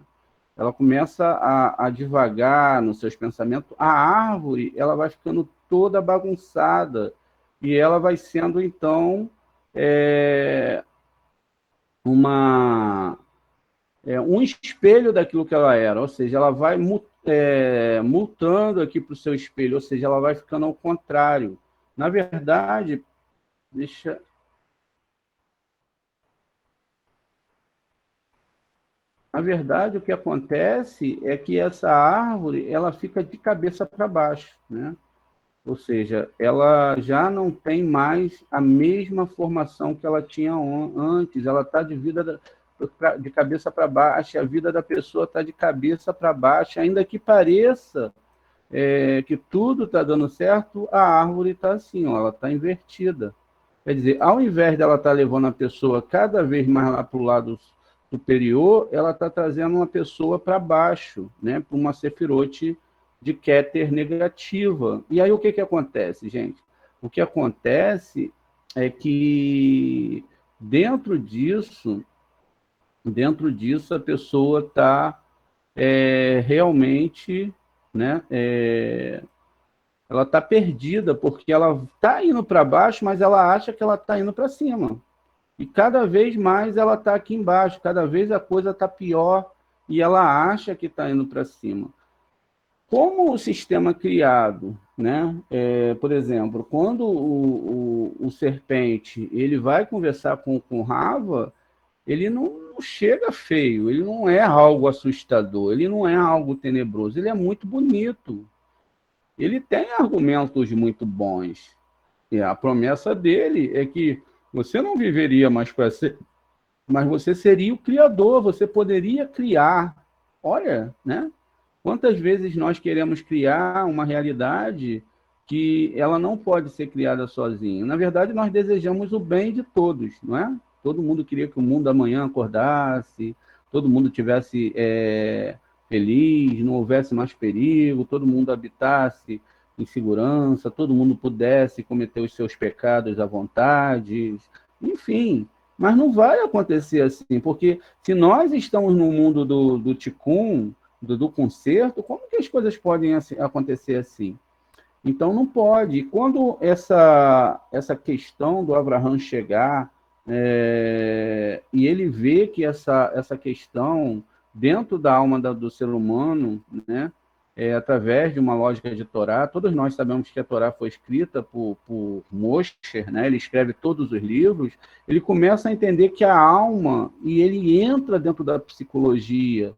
Ela começa a divagar nos seus pensamentos, a árvore ela vai ficando toda bagunçada e ela vai sendo, então, é, uma, um espelho daquilo que ela era, ou seja, ela vai mutando aqui para o seu espelho, ou seja, ela vai ficando ao contrário. Na verdade, deixa, na verdade, o que acontece é que essa árvore ela fica de cabeça para baixo, né? Ou seja, ela já não tem mais a mesma formação que ela tinha antes, ela está de cabeça para baixo, a vida da pessoa está de cabeça para baixo, ainda que pareça que tudo está dando certo, a árvore está assim, ó, ela está invertida. Quer dizer, ao invés dela estar levando a pessoa cada vez mais lá para o lado superior, ela está trazendo uma pessoa para baixo, né, para uma sefirote de Keter negativa. E aí o que acontece, gente? O que acontece é que dentro disso, a pessoa está realmente, né, ela está perdida, porque ela está indo para baixo, mas ela acha que ela está indo para cima. E cada vez mais ela está aqui embaixo, cada vez a coisa está pior e ela acha que está indo para cima. Como o sistema criado, né? Por exemplo, quando o serpente ele vai conversar com Rava, ele não chega feio, ele não é algo assustador, ele não é algo tenebroso, ele é muito bonito. Ele tem argumentos muito bons. E a promessa dele é que você não viveria mais para ser, mas você seria o criador, você poderia criar. Olha, né? Quantas vezes nós queremos criar uma realidade que ela não pode ser criada sozinha? Na verdade, nós desejamos o bem de todos, não é? Todo mundo queria que o mundo amanhã acordasse, todo mundo tivesse feliz, não houvesse mais perigo, todo mundo habitasse em segurança, todo mundo pudesse cometer os seus pecados à vontade, enfim. Mas não vai acontecer assim, porque se nós estamos no mundo do Tikkun, do concerto, como que as coisas podem acontecer assim? Então não pode. E quando essa questão do Abraham chegar e ele vê que essa questão dentro da alma do ser humano, né, através de uma lógica de Torá, todos nós sabemos que a Torá foi escrita por Moshe, né, ele escreve todos os livros, ele começa a entender que a alma, e ele entra dentro da psicologia,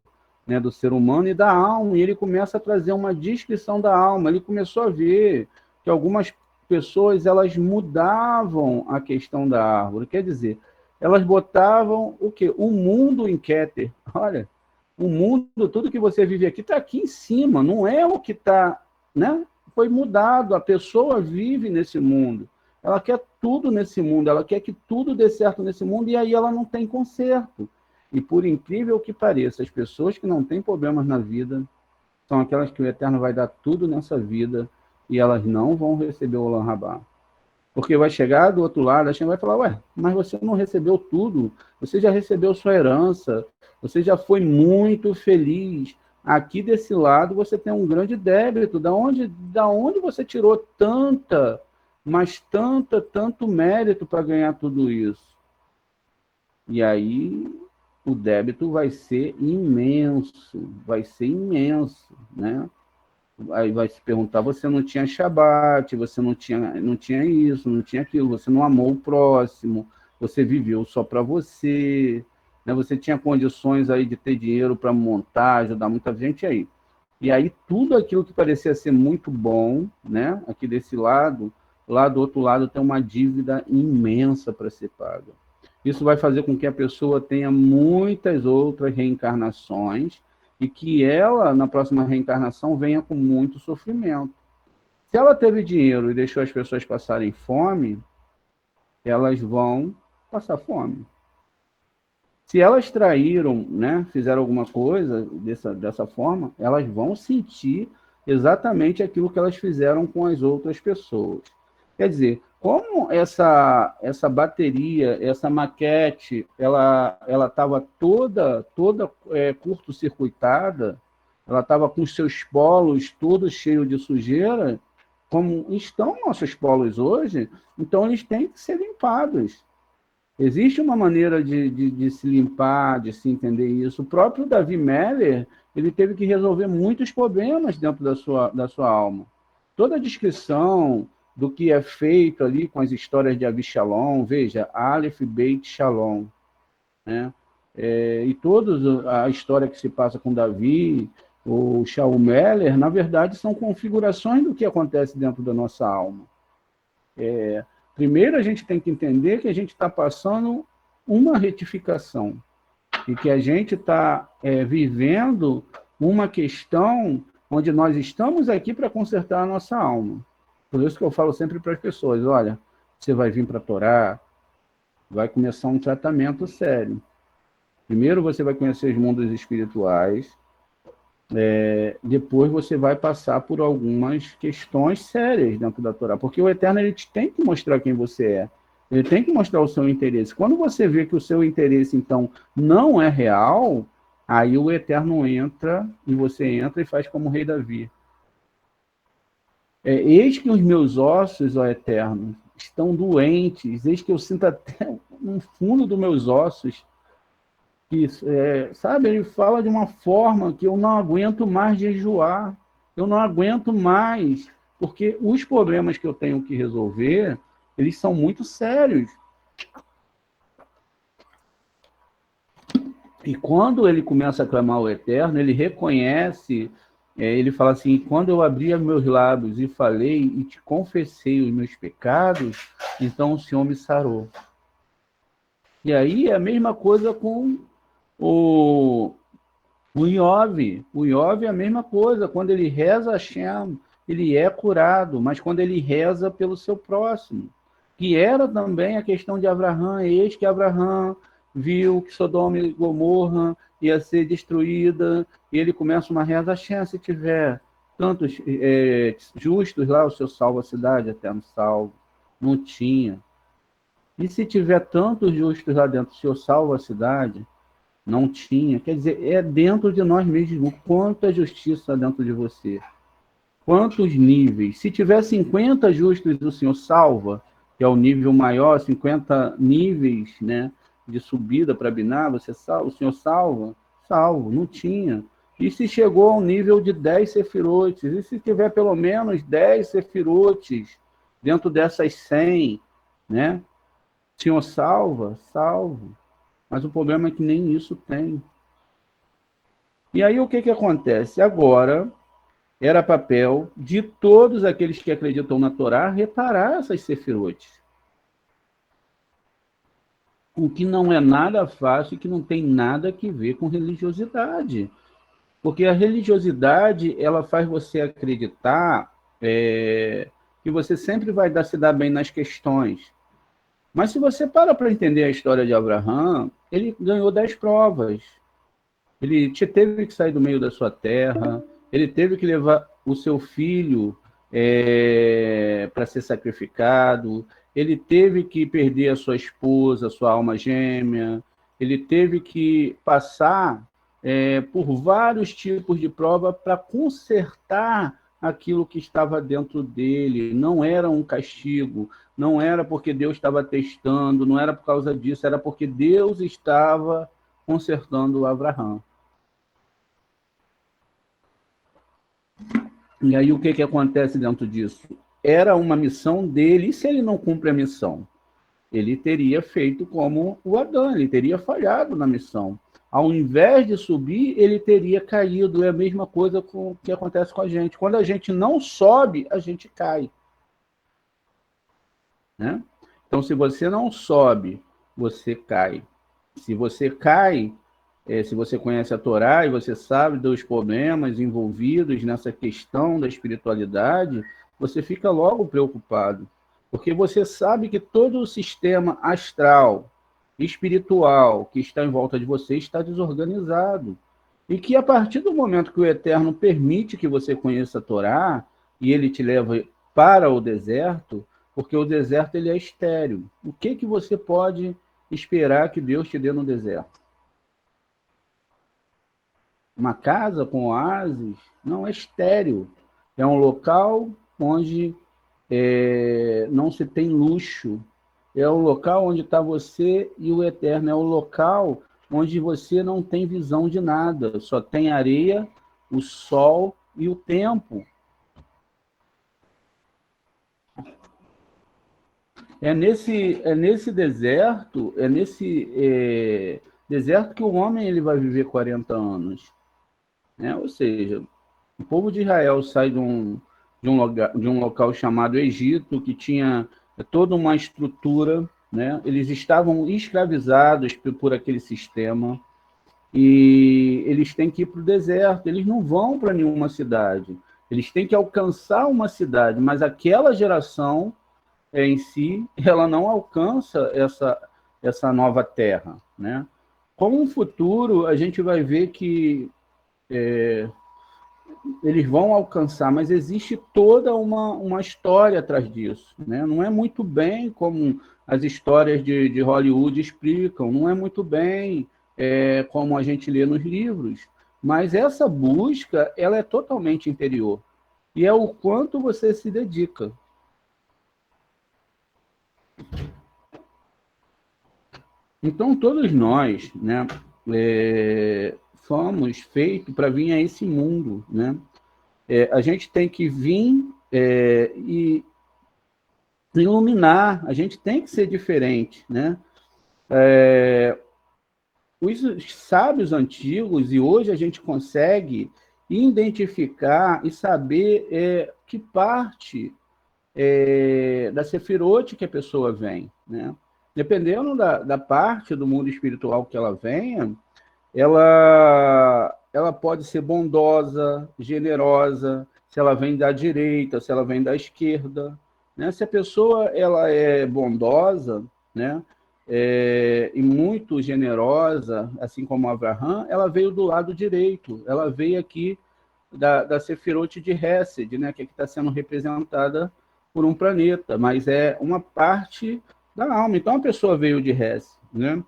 né, do ser humano e da alma, e ele começa a trazer uma descrição da alma. Ele começou a ver que algumas pessoas elas mudavam a questão da árvore, quer dizer, elas botavam o quê? O mundo em Keter. Olha, o mundo, tudo que você vive aqui está aqui em cima, não é o que está, né? Foi mudado, a pessoa vive nesse mundo. Ela quer tudo nesse mundo, ela quer que tudo dê certo nesse mundo, e aí ela não tem conserto. E por incrível que pareça, as pessoas que não têm problemas na vida são aquelas que o Eterno vai dar tudo nessa vida e elas não vão receber o Olam Rabá. Porque vai chegar do outro lado, a gente vai falar, ué, mas você não recebeu tudo, você já recebeu sua herança, você já foi muito feliz. Aqui desse lado você tem um grande débito. Da onde você tirou tanto mérito para ganhar tudo isso? E aí o débito vai ser imenso, né? Aí vai se perguntar, você não tinha Shabat, você não tinha isso, não tinha aquilo, você não amou o próximo, você viveu só para você. né? Você tinha condições aí de ter dinheiro para montar, ajudar muita gente aí. E aí tudo aquilo que parecia ser muito bom, né? Aqui desse lado, lá do outro lado tem uma dívida imensa para ser paga. Isso vai fazer com que a pessoa tenha muitas outras reencarnações e que ela, na próxima reencarnação, venha com muito sofrimento. Se ela teve dinheiro e deixou as pessoas passarem fome, elas vão passar fome. Se elas traíram, né, fizeram alguma coisa dessa forma, elas vão sentir exatamente aquilo que elas fizeram com as outras pessoas. Quer dizer, como essa bateria, essa maquete, ela estava toda curto-circuitada, ela estava com os seus polos todos cheios de sujeira, como estão nossos polos hoje, então eles têm que ser limpados. Existe uma maneira de se limpar, de se entender isso. O próprio Davi Meller, ele teve que resolver muitos problemas dentro da sua alma. Toda a descrição do que é feito ali com as histórias de Avichalom, veja, Aleph, Beit, Shalom, né? E toda a história que se passa com Davi, o Shaul Meller, na verdade, são configurações do que acontece dentro da nossa alma. Primeiro, a gente tem que entender que a gente está passando uma retificação e que a gente está vivendo uma questão onde nós estamos aqui para consertar a nossa alma. Por isso que eu falo sempre para as pessoas, olha, você vai vir para a Torá, vai começar um tratamento sério. Primeiro você vai conhecer os mundos espirituais, depois você vai passar por algumas questões sérias dentro da Torá, porque o Eterno ele tem que mostrar quem você é, ele tem que mostrar o seu interesse. Quando você vê que o seu interesse, então, não é real, aí o Eterno entra, e você entra e faz como o rei Davi. Eis que os meus ossos, ó Eterno, estão doentes, eis que eu sinto até no fundo dos meus ossos, isso, sabe, ele fala de uma forma que eu não aguento mais jejuar, eu não aguento mais, porque os problemas que eu tenho que resolver, eles são muito sérios. E quando ele começa a clamar ao Eterno, ele reconhece, ele fala assim, quando eu abri meus lábios e falei e te confessei os meus pecados, então o Senhor me sarou. E aí é a mesma coisa com o Iov. O Iov é a mesma coisa. Quando ele reza a Hashem, ele é curado, mas quando ele reza pelo seu próximo. Que era também a questão de Abraão. Eis que Abraão viu que Sodoma e Gomorra ia ser destruída, e ele começa uma reza, Hashem, se tiver tantos justos lá, o Senhor salva a cidade, eterno salvo. Não tinha. E se tiver tantos justos lá dentro, o Senhor salva a cidade? Não tinha. Quer dizer, é dentro de nós mesmos. Quanta justiça dentro de você. Quantos níveis. Se tiver 50 justos, o Senhor salva, que é o nível maior, 50 níveis, né, de subida para Biná, você salva, o Senhor salva? Salvo. Não tinha. E se chegou ao nível de 10 sefirotes? E se tiver pelo menos 10 sefirotes dentro dessas 100, né? O Senhor salva? Salvo. Mas o problema é que nem isso tem. E aí o que acontece? Agora era papel de todos aqueles que acreditam na Torá reparar essas sefirotes. O que não é nada fácil e que não tem nada a ver com religiosidade. Porque a religiosidade, ela faz você acreditar que você sempre vai se dar bem nas questões. Mas se você para entender a história de Abraão, ele ganhou 10 provas. Ele teve que sair do meio da sua terra, ele teve que levar o seu filho para ser sacrificado, ele teve que perder a sua esposa, a sua alma gêmea, ele teve que passar por vários tipos de prova para consertar aquilo que estava dentro dele. Não era um castigo, não era porque Deus estava testando, não era por causa disso, era porque Deus estava consertando o Abraão. E aí o que acontece dentro disso? Era uma missão dele, e se ele não cumpre a missão? ele teria feito como o Adão, ele teria falhado na missão. Ao invés de subir, ele teria caído. É a mesma coisa que acontece com a gente. Quando a gente não sobe, a gente cai. Né? Então, se você não sobe, você cai. Se você cai, se você conhece a Torá e você sabe dos problemas envolvidos nessa questão da espiritualidade, você fica logo preocupado. Porque você sabe que todo o sistema astral, espiritual que está em volta de você está desorganizado. E que a partir do momento que o Eterno permite que você conheça a Torá e ele te leva para o deserto, porque o deserto ele é estéril. O que você pode esperar que Deus te dê no deserto? Uma casa com oásis? Não, é estéril. É um local onde não se tem luxo. É o local onde está você e o Eterno. É o local onde você não tem visão de nada. Só tem areia, o sol e o tempo. É nesse deserto, deserto que o homem ele vai viver 40 anos. Né? Ou seja, o povo de Israel sai de um local chamado Egito, que tinha toda uma estrutura, né? Eles estavam escravizados por aquele sistema, e eles têm que ir para o deserto, eles não vão para nenhuma cidade, eles têm que alcançar uma cidade, mas aquela geração em si, ela não alcança essa nova terra, né? Com o futuro, a gente vai ver que eles vão alcançar, mas existe toda uma história atrás disso, né? Não é muito bem como as histórias de Hollywood explicam, não é muito bem como a gente lê nos livros, mas essa busca, ela é totalmente interior, e é o quanto você se dedica. Então, todos nós, né, fomos feitos para vir a esse mundo, né? A gente tem que vir e iluminar, a gente tem que ser diferente, né? Os sábios antigos, e hoje a gente consegue identificar e saber que parte da Sefirote que a pessoa vem, né? Dependendo da parte do mundo espiritual que ela venha, ela pode ser bondosa, generosa, se ela vem da direita, se ela vem da esquerda, né? Se a pessoa ela é bondosa, né? E muito generosa, assim como Abraham, ela veio do lado direito, ela veio aqui da Sefirote de Hesed, né? Que está sendo representada por um planeta, mas é uma parte da alma. Então a pessoa veio de Hesed, né?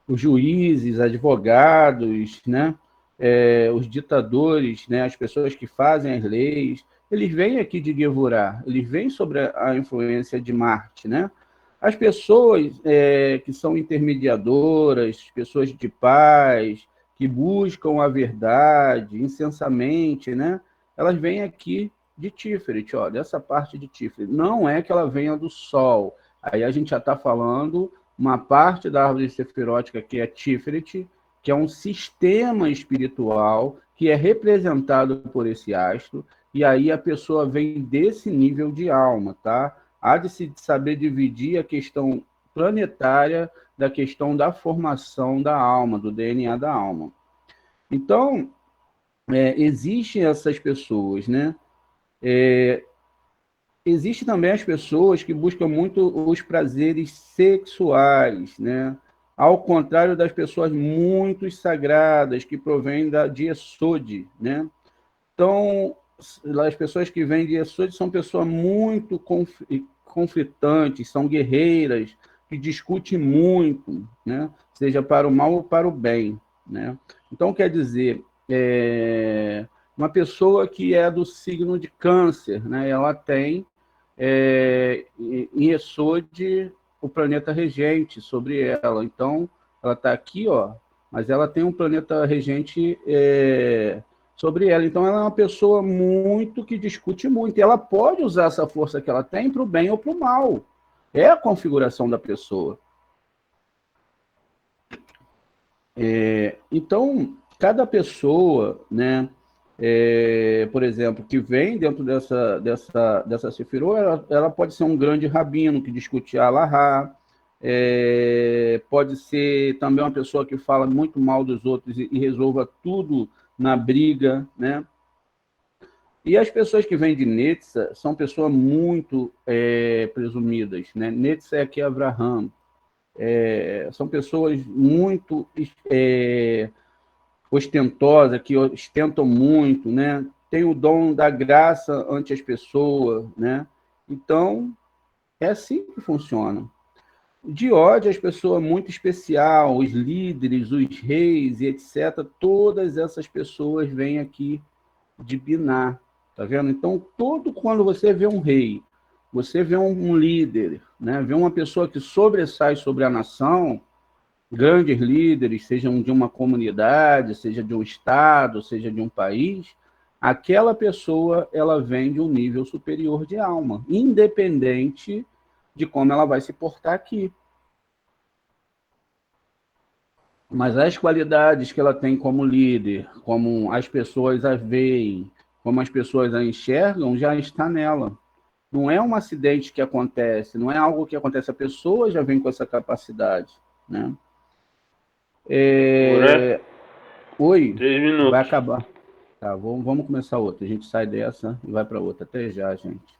Os juízes, advogados, né? Os ditadores, né? As pessoas que fazem as leis, eles vêm aqui de Gevurah, eles vêm sobre a influência de Marte, né? As pessoas que são intermediadoras, pessoas de paz, que buscam a verdade incessantemente, né? Elas vêm aqui de Tiferet, ó, dessa parte de Tiferet. Não é que ela venha do Sol. Aí a gente já está falando uma parte da árvore sefirótica que é Tiferet, que é um sistema espiritual que é representado por esse astro, e aí a pessoa vem desse nível de alma, tá? Há de se saber dividir a questão planetária da questão da formação da alma, do DNA da alma. Então, existem essas pessoas, né? Existem também as pessoas que buscam muito os prazeres sexuais, né? Ao contrário das pessoas muito sagradas que provêm de Yesod, né? Então, as pessoas que vêm de Yesod são pessoas muito conflitantes, são guerreiras, que discutem muito, né? Seja para o mal ou para o bem, né? Então, quer dizer, uma pessoa que é do signo de Câncer, né? Ela tem em Yesod o planeta regente sobre ela. Então, ela está aqui, ó, mas ela tem um planeta regente sobre ela. Então, ela é uma pessoa muito que discute muito. E ela pode usar essa força que ela tem para o bem ou para o mal. É a configuração da pessoa. Então, cada pessoa, né, por exemplo, que vem dentro dessa Sefirot, ela pode ser um grande rabino que discute a Alahá, pode ser também uma pessoa que fala muito mal dos outros e resolva tudo na briga, né? E as pessoas que vêm de Netza são pessoas muito presumidas, né? Netza é aqui Abraham, são pessoas muito ostentosas, que ostentam muito, né? Tem o dom da graça ante as pessoas, né? Então, é assim que funciona. De ódio, as pessoas muito especial, os líderes, os reis e etc., todas essas pessoas vêm aqui de Biná, tá vendo? Então, quando você vê um rei, você vê um líder, né? Vê uma pessoa que sobressai sobre a nação, grandes líderes, sejam de uma comunidade, seja de um estado, seja de um país, aquela pessoa ela vem de um nível superior de alma, independente de como ela vai se portar aqui. Mas as qualidades que ela tem como líder, como as pessoas a veem, como as pessoas a enxergam, já está nela. Não é um acidente que acontece, não é algo que acontece, a pessoa já vem com essa capacidade, né? Agora, Oi, três vai minutos. acabar. Tá, vamos começar outra. A gente sai dessa e vai para outra. Até já, gente.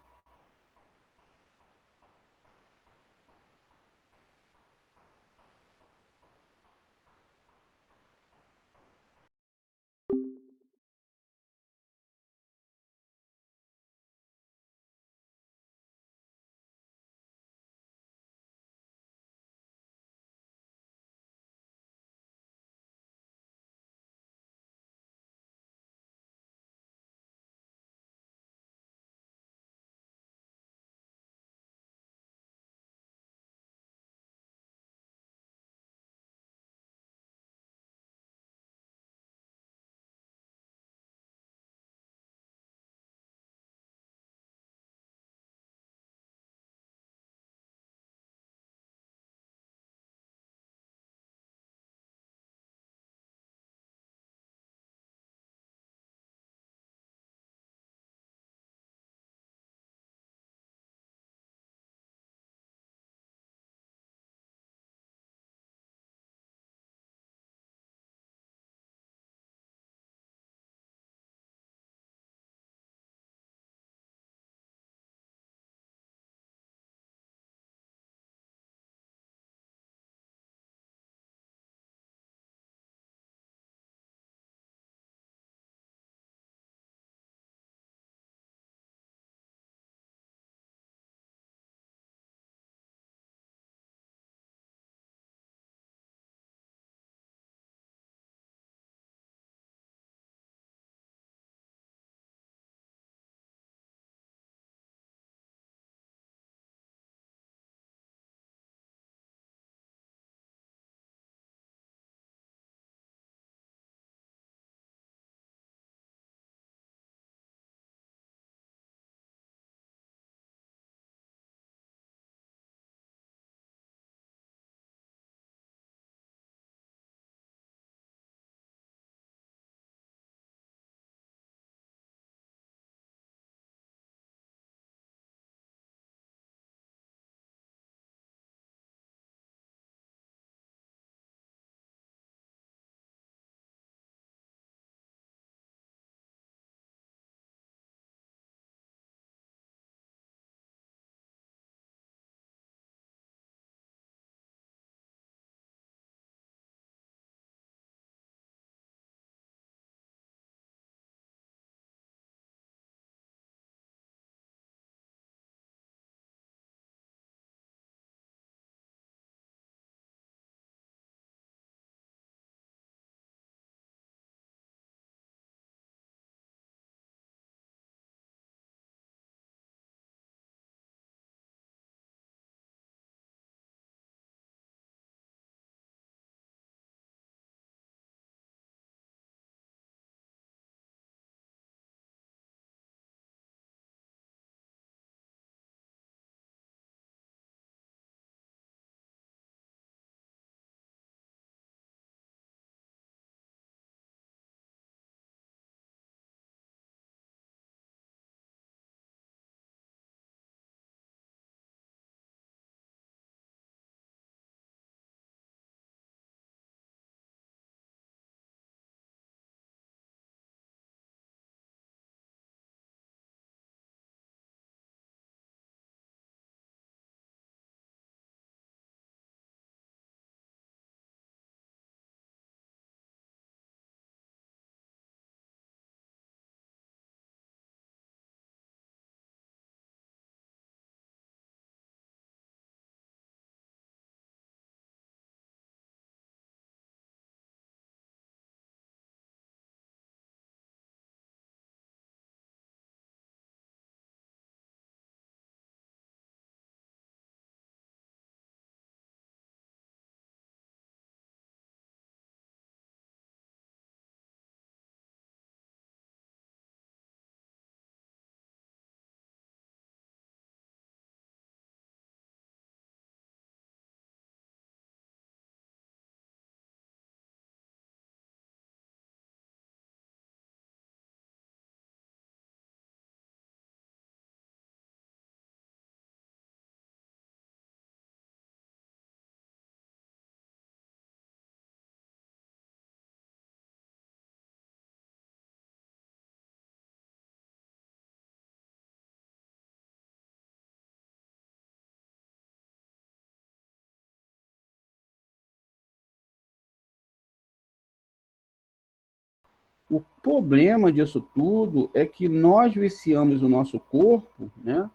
O problema disso tudo é que nós viciamos o nosso corpo, né?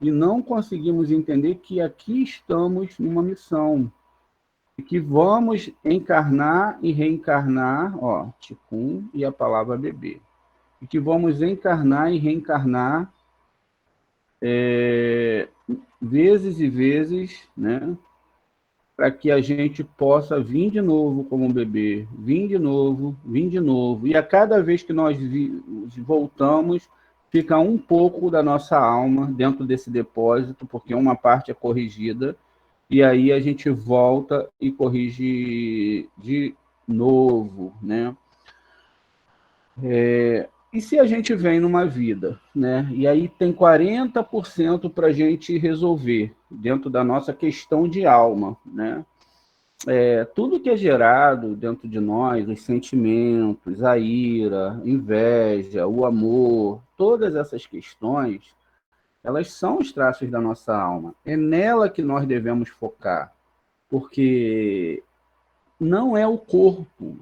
E não conseguimos entender que aqui estamos numa missão, e que vamos encarnar e reencarnar, ó, Ticum e a palavra bebê, e que vamos encarnar e reencarnar vezes e vezes, né? Para que a gente possa vir de novo como um bebê, vir de novo, vir de novo. E a cada vez que nós voltamos, fica um pouco da nossa alma dentro desse depósito, porque uma parte é corrigida, e aí a gente volta e corrige de novo, né? E se a gente vem numa vida, né? E aí tem 40% para a gente resolver dentro da nossa questão de alma, né? Tudo que é gerado dentro de nós, os sentimentos, a ira, a inveja, o amor, todas essas questões, elas são os traços da nossa alma. É nela que nós devemos focar, porque não é o corpo.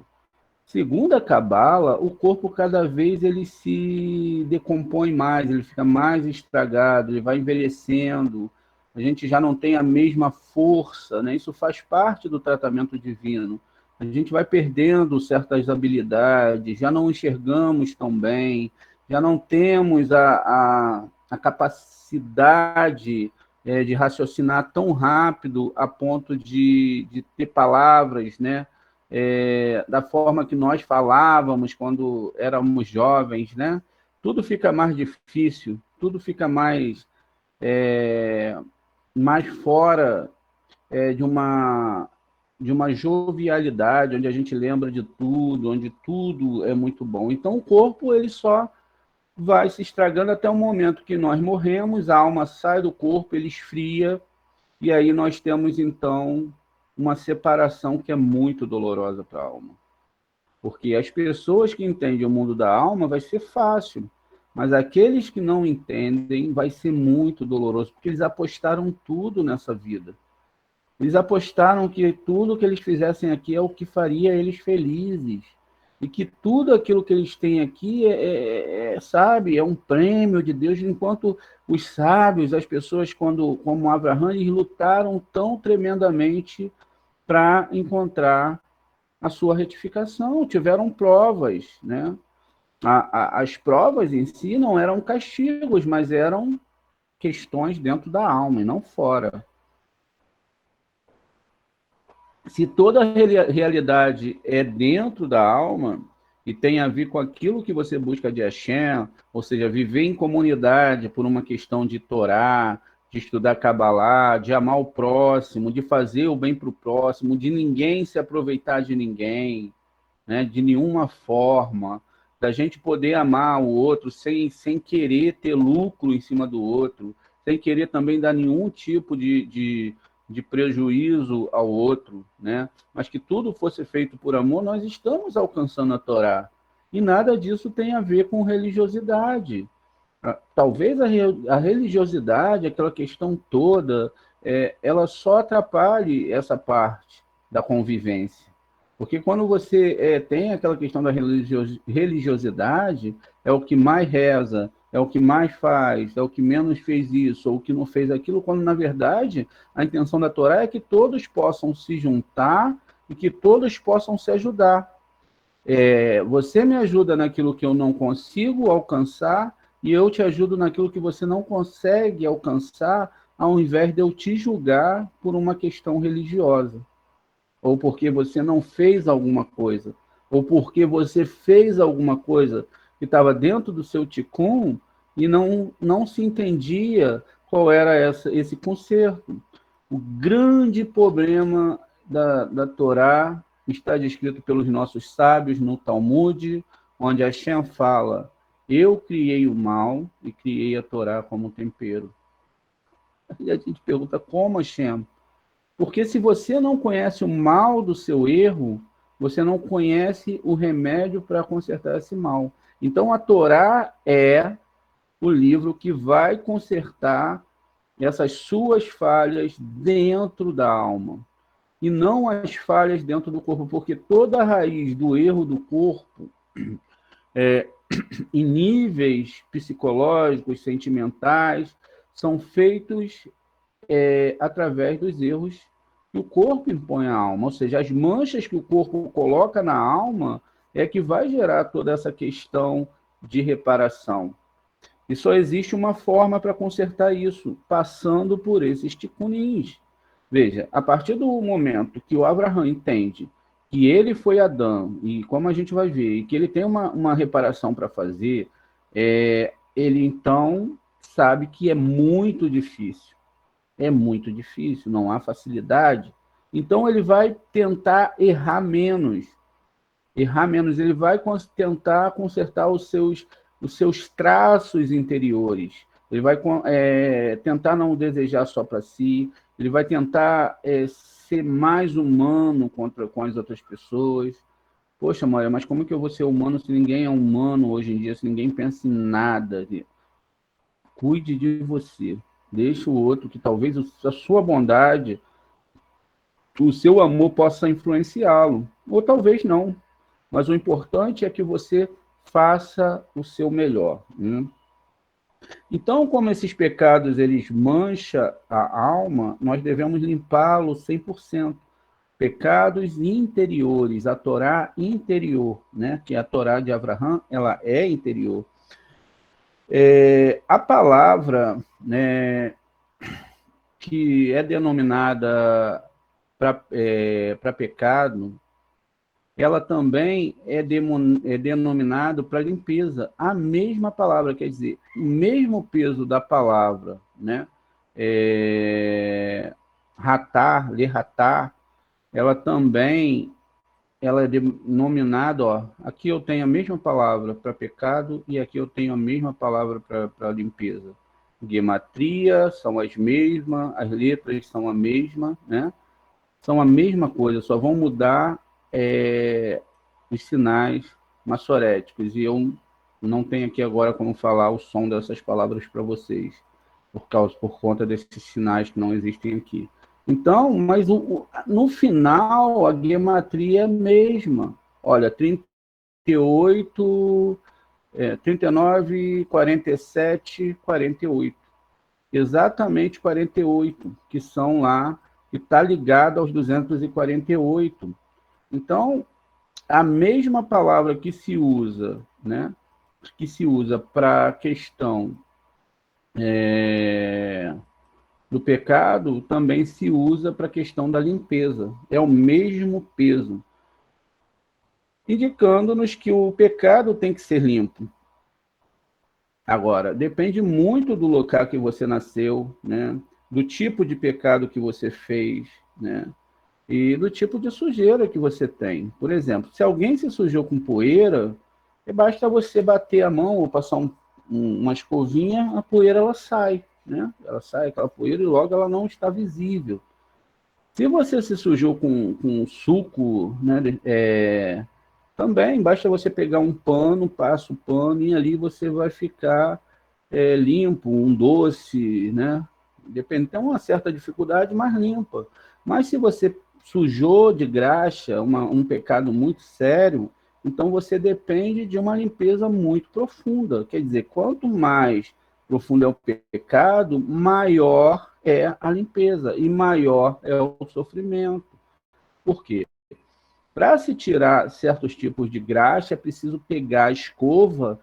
Segundo a Cabala, o corpo cada vez ele se decompõe mais, ele fica mais estragado, ele vai envelhecendo, a gente já não tem a mesma força, né? Isso faz parte do tratamento divino. A gente vai perdendo certas habilidades, já não enxergamos tão bem, já não temos a capacidade de raciocinar tão rápido a ponto de ter palavras, né? Da forma que nós falávamos quando éramos jovens, né? Tudo fica mais difícil, tudo fica mais fora de uma jovialidade, onde a gente lembra de tudo, onde tudo é muito bom. Então, o corpo ele só vai se estragando até o momento que nós morremos, a alma sai do corpo, ele esfria, e aí nós temos, então, uma separação que é muito dolorosa para a alma. Porque as pessoas que entendem o mundo da alma vai ser fácil, mas aqueles que não entendem vai ser muito doloroso, porque eles apostaram tudo nessa vida. Eles apostaram que tudo que eles fizessem aqui é o que faria eles felizes. E que tudo aquilo que eles têm aqui sabe, é um prêmio de Deus, enquanto os sábios, as pessoas, como Abraham, eles lutaram tão tremendamente para encontrar a sua retificação, tiveram provas, né? As provas em si não eram castigos, mas eram questões dentro da alma e não fora. Se toda a realidade é dentro da alma e tem a ver com aquilo que você busca de Hashem, ou seja, viver em comunidade por uma questão de Torá, de estudar Kabbalah, de amar o próximo, de fazer o bem para o próximo, de ninguém se aproveitar de ninguém, né, de nenhuma forma, da gente poder amar o outro sem querer ter lucro em cima do outro, sem querer também dar nenhum tipo de prejuízo ao outro, né? Mas que tudo fosse feito por amor, nós estamos alcançando a Torá. E nada disso tem a ver com religiosidade. Talvez a religiosidade, aquela questão toda, ela só atrapalhe essa parte da convivência. Porque quando você tem aquela questão da religiosidade, é o que mais reza, é o que mais faz, é o que menos fez isso, ou o que não fez aquilo, quando na verdade a intenção da Torá é que todos possam se juntar e que todos possam se ajudar. Você me ajuda naquilo que eu não consigo alcançar e eu te ajudo naquilo que você não consegue alcançar, ao invés de eu te julgar por uma questão religiosa, ou porque você não fez alguma coisa, ou porque você fez alguma coisa que estava dentro do seu ticum e não se entendia qual era esse conserto. O grande problema da Torá está descrito pelos nossos sábios no Talmud, onde Hashem fala: eu criei o mal e criei a Torá como tempero. E a gente pergunta: como, Hashem? Porque se você não conhece o mal do seu erro, você não conhece o remédio para consertar esse mal. Então a Torá é o livro que vai consertar essas suas falhas dentro da alma e não as falhas dentro do corpo, porque toda a raiz do erro do corpo em níveis psicológicos, sentimentais, são feitos através dos erros que o corpo impõe à alma, ou seja, as manchas que o corpo coloca na alma é que vai gerar toda essa questão de reparação. E só existe uma forma para consertar isso, passando por esses ticunins. Veja, a partir do momento que o Abraham entende que ele foi Adão, e como a gente vai ver, e que ele tem uma reparação para fazer, ele então sabe que é muito difícil. É muito difícil, não há facilidade. Então ele vai tentar errar menos. Errar menos, ele vai tentar consertar os seus traços interiores. Ele vai tentar não desejar só para si, ele vai tentar ser mais humano com as outras pessoas. Poxa, Maria, mas como que eu vou ser humano se ninguém é humano hoje em dia, se ninguém pensa em nada? Cuide de você. Deixe o outro, que talvez a sua bondade, o seu amor possa influenciá-lo. Ou talvez não. Mas o importante é que você faça o seu melhor. Né? Então, como esses pecados eles mancham a alma, nós devemos limpá-lo 100%. Pecados interiores, a Torá interior, né? Que a Torá de Abraham, ela é interior. A palavra, né, que é denominada para pecado, ela também é denominada para limpeza. A mesma palavra, quer dizer, o mesmo peso da palavra, né? Ratar, lerratar, ela também ela é denominada, ó, aqui eu tenho a mesma palavra para pecado e aqui eu tenho a mesma palavra para limpeza. Gematria são as mesmas, as letras são a mesma, né? São a mesma coisa, só vão mudar os sinais maçoréticos. E eu não tenho aqui agora como falar o som dessas palavras para vocês, por conta desses sinais que não existem aqui. Então, mas no final, a gematria é a mesma. Olha, 38, 39, 47, 48. Exatamente 48, que são lá, que está ligado aos 248. Então, a mesma palavra que se usa, né? Que se usa para a questão do pecado, também se usa para a questão da limpeza. É o mesmo peso, indicando-nos que o pecado tem que ser limpo. Agora, depende muito do local que você nasceu, né? Do tipo de pecado que você fez, né? E do tipo de sujeira que você tem. Por exemplo, se alguém se sujou com poeira, basta você bater a mão ou passar uma escovinha, a poeira ela sai, né? Ela sai, aquela poeira, e logo ela não está visível. Se você se sujou com suco, né, também basta você pegar um pano, passa o pano e ali você vai ficar limpo, um doce, né? Depende, tem uma certa dificuldade, mas limpa. Mas se você sujou de graxa, um pecado muito sério, então você depende de uma limpeza muito profunda. Quer dizer, quanto mais profundo é o pecado, maior é a limpeza e maior é o sofrimento. Por quê? Para se tirar certos tipos de graxa, é preciso pegar a escova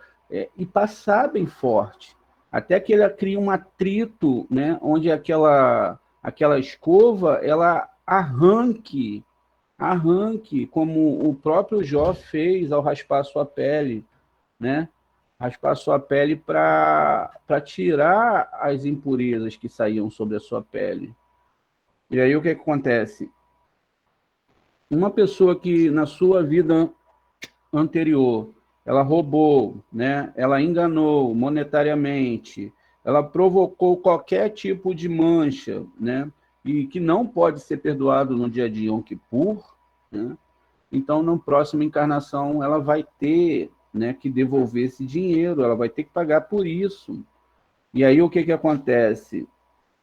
e passar bem forte, até que ela crie um atrito, né, onde aquela escova ela arranque, como o próprio Jó fez ao raspar sua pele, né? Raspar sua pele para tirar as impurezas que saíam sobre a sua pele. E aí o que acontece? Uma pessoa que na sua vida anterior ela roubou, né? Ela enganou monetariamente, ela provocou qualquer tipo de mancha, né? E que não pode ser perdoado no dia de Yom Kippur, né? Então, na próxima encarnação, ela vai ter, né, que devolver esse dinheiro, ela vai ter que pagar por isso. E aí, o que, que acontece?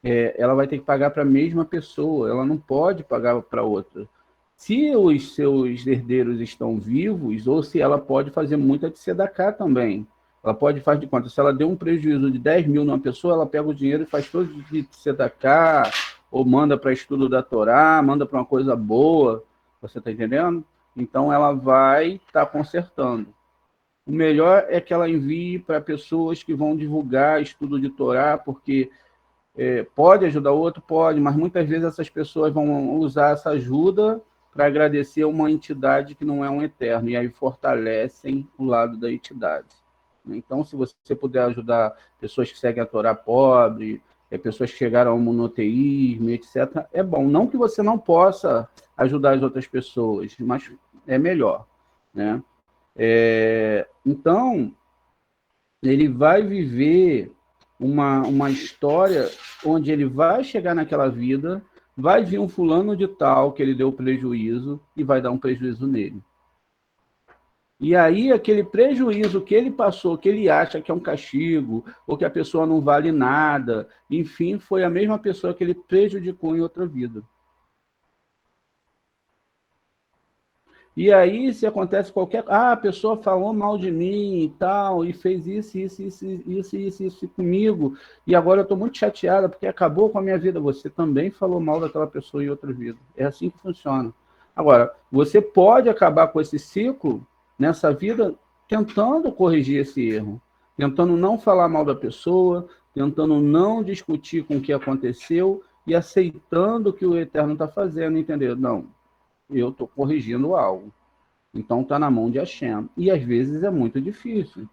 Ela vai ter que pagar para a mesma pessoa, ela não pode pagar para outra. se os seus herdeiros estão vivos, ou se ela pode fazer muita de tzedakah também. Ela pode fazer de conta. Se ela deu um prejuízo de 10 mil numa pessoa, ela pega o dinheiro e faz todo de tzedakah, ou manda para estudo da Torá, manda para uma coisa boa. Você está entendendo? Então, ela vai estar consertando. O melhor é que ela envie para pessoas que vão divulgar estudo de Torá, porque pode ajudar o outro? Pode, mas muitas vezes essas pessoas vão usar essa ajuda para agradecer a uma entidade que não é um eterno, e aí fortalecem o lado da entidade. Então, se você puder ajudar pessoas que seguem a Torá pobre, pessoas que chegaram ao monoteísmo, etc., é bom. Não que você não possa ajudar as outras pessoas, mas é melhor, né? Então, ele vai viver uma história onde ele vai chegar naquela vida, vai vir um fulano de tal que ele deu prejuízo e vai dar um prejuízo nele. E aí, aquele prejuízo que ele passou, que ele acha que é um castigo, ou que a pessoa não vale nada, enfim, foi a mesma pessoa que ele prejudicou em outra vida. E aí, se acontece qualquer... a pessoa falou mal de mim e tal, e fez isso comigo, e agora eu estou muito chateada porque acabou com a minha vida. Você também falou mal daquela pessoa em outra vida. É assim que funciona. Agora, você pode acabar com esse ciclo nessa vida tentando corrigir esse erro, tentando não falar mal da pessoa, tentando não discutir com o que aconteceu e aceitando o que o Eterno está fazendo, entendeu? Não, eu estou corrigindo algo. Então está na mão de Hashem. E às vezes é muito difícil.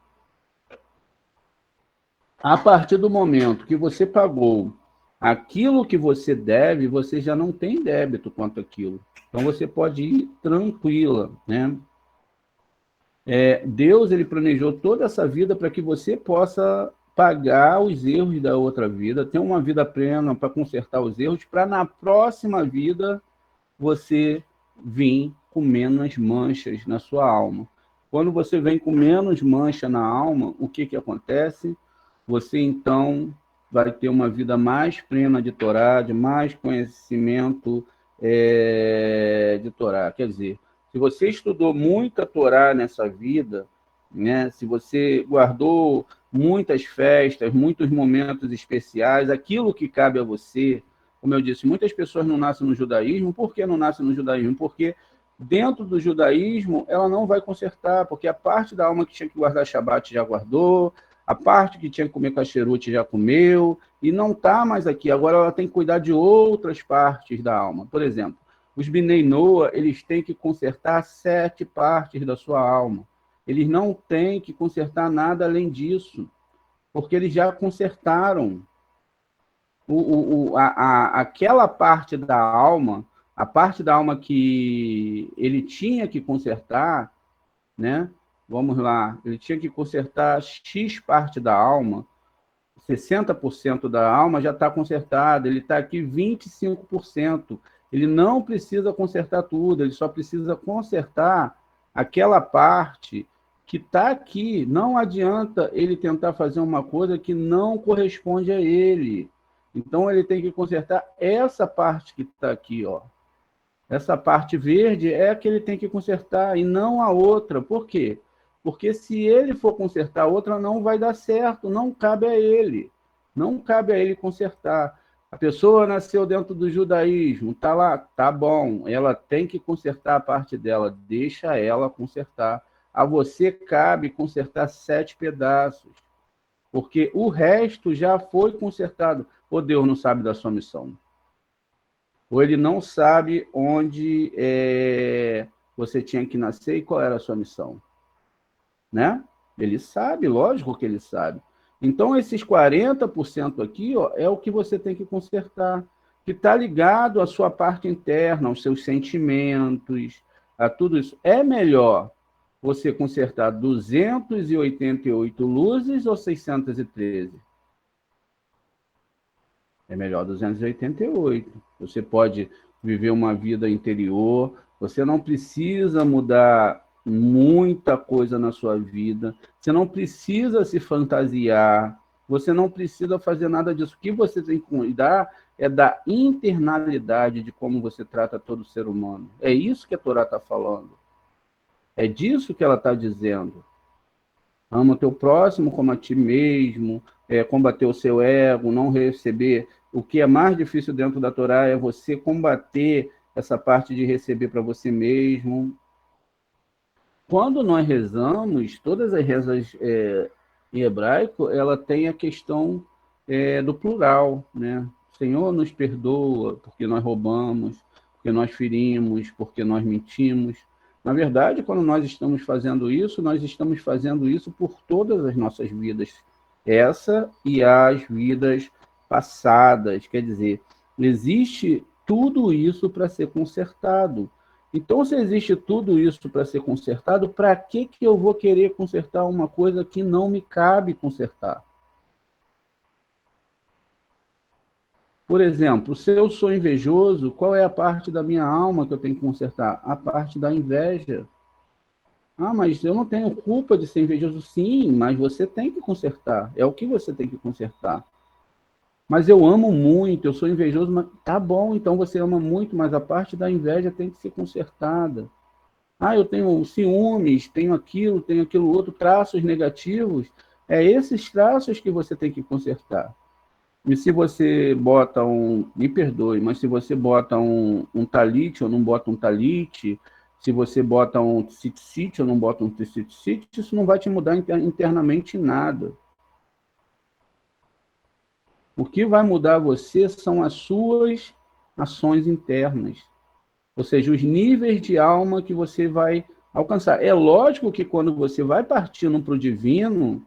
A partir do momento que você pagou aquilo que você deve, você já não tem débito quanto aquilo. Então você pode ir tranquila, né? Deus, ele planejou toda essa vida para que você possa pagar os erros da outra vida, ter uma vida plena para consertar os erros, para na próxima vida você vir com menos manchas na sua alma. Quando você vem com menos mancha na alma, o que acontece? Você, então, vai ter uma vida mais plena de Torá, de mais conhecimento de Torá. Quer dizer, se você estudou muita Torá nessa vida, né, se você guardou muitas festas, muitos momentos especiais, aquilo que cabe a você, como eu disse, muitas pessoas não nascem no judaísmo. Por que não nascem no judaísmo? Porque dentro do judaísmo ela não vai consertar, porque a parte da alma que tinha que guardar Shabat já guardou, a parte que tinha que comer kasherut já comeu, e não está mais aqui. Agora ela tem que cuidar de outras partes da alma. Por exemplo, os Bnei Noah, eles têm que consertar 7 partes da sua alma. Eles não têm que consertar nada além disso, porque eles já consertaram aquela parte da alma, a parte da alma que ele tinha que consertar, né? Vamos lá, ele tinha que consertar X parte da alma, 60% da alma já está consertada, ele está aqui 25%. Ele não precisa consertar tudo, ele só precisa consertar aquela parte que está aqui. Não adianta ele tentar fazer uma coisa que não corresponde a ele. Então, ele tem que consertar essa parte que está aqui, ó. Essa parte verde é a que ele tem que consertar e não a outra. Por quê? Porque se ele for consertar a outra, não vai dar certo, não cabe a ele. Não cabe a ele consertar. A pessoa nasceu dentro do judaísmo, tá lá, tá bom, ela tem que consertar a parte dela, deixa ela consertar. A você cabe consertar 7 pedaços, porque o resto já foi consertado. Ou Deus não sabe da sua missão, ou ele não sabe onde você tinha que nascer e qual era a sua missão, né? Ele sabe, lógico que ele sabe. Então, esses 40% aqui, ó, é o que você tem que consertar, que está ligado à sua parte interna, aos seus sentimentos, a tudo isso. É melhor você consertar 288 luzes ou 613? É melhor 288. Você pode viver uma vida interior, você não precisa mudar muita coisa na sua vida, você não precisa se fantasiar, você não precisa fazer nada disso. O que você tem que cuidar é da internalidade de como você trata todo ser humano. É isso que a Torá está falando. É disso que ela está dizendo. Ama o teu próximo como a ti mesmo, combater o seu ego, não receber. O que é mais difícil dentro da Torá é você combater essa parte de receber para você mesmo. Quando nós rezamos, todas as rezas em hebraico, ela tem a questão do plural, né? Senhor, nos perdoa porque nós roubamos, porque nós ferimos, porque nós mentimos. Na verdade, quando nós estamos fazendo isso, nós estamos fazendo isso por todas as nossas vidas, essa e as vidas passadas. Quer dizer, existe tudo isso para ser consertado. Então, se existe tudo isso para ser consertado, para que eu vou querer consertar uma coisa que não me cabe consertar? Por exemplo, se eu sou invejoso, qual é a parte da minha alma que eu tenho que consertar? A parte da inveja. Ah, mas eu não tenho culpa de ser invejoso. Sim, mas você tem que consertar. É o que você tem que consertar. Mas eu amo muito, eu sou invejoso, mas tá bom, então você ama muito, mas a parte da inveja tem que ser consertada. Ah, eu tenho ciúmes, tenho aquilo outro, traços negativos. É esses traços que você tem que consertar. E se você bota me perdoe, mas se você bota um talite ou não bota um talite, se você bota um tzitzit ou não bota um tzitzit, isso não vai te mudar internamente nada. O que vai mudar você são as suas ações internas. Ou seja, os níveis de alma que você vai alcançar. É lógico que quando você vai partindo para o divino,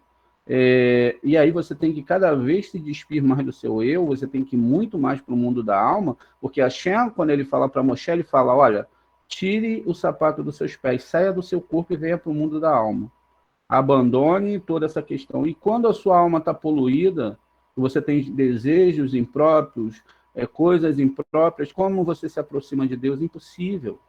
e aí você tem que cada vez se despir mais do seu eu, você tem que ir muito mais para o mundo da alma, porque a Shem, quando ele fala para Moshe, ele fala, olha, tire o sapato dos seus pés, saia do seu corpo e venha para o mundo da alma. Abandone toda essa questão. E quando a sua alma está poluída, você tem desejos impróprios, coisas impróprias, como você se aproxima de Deus? Impossível.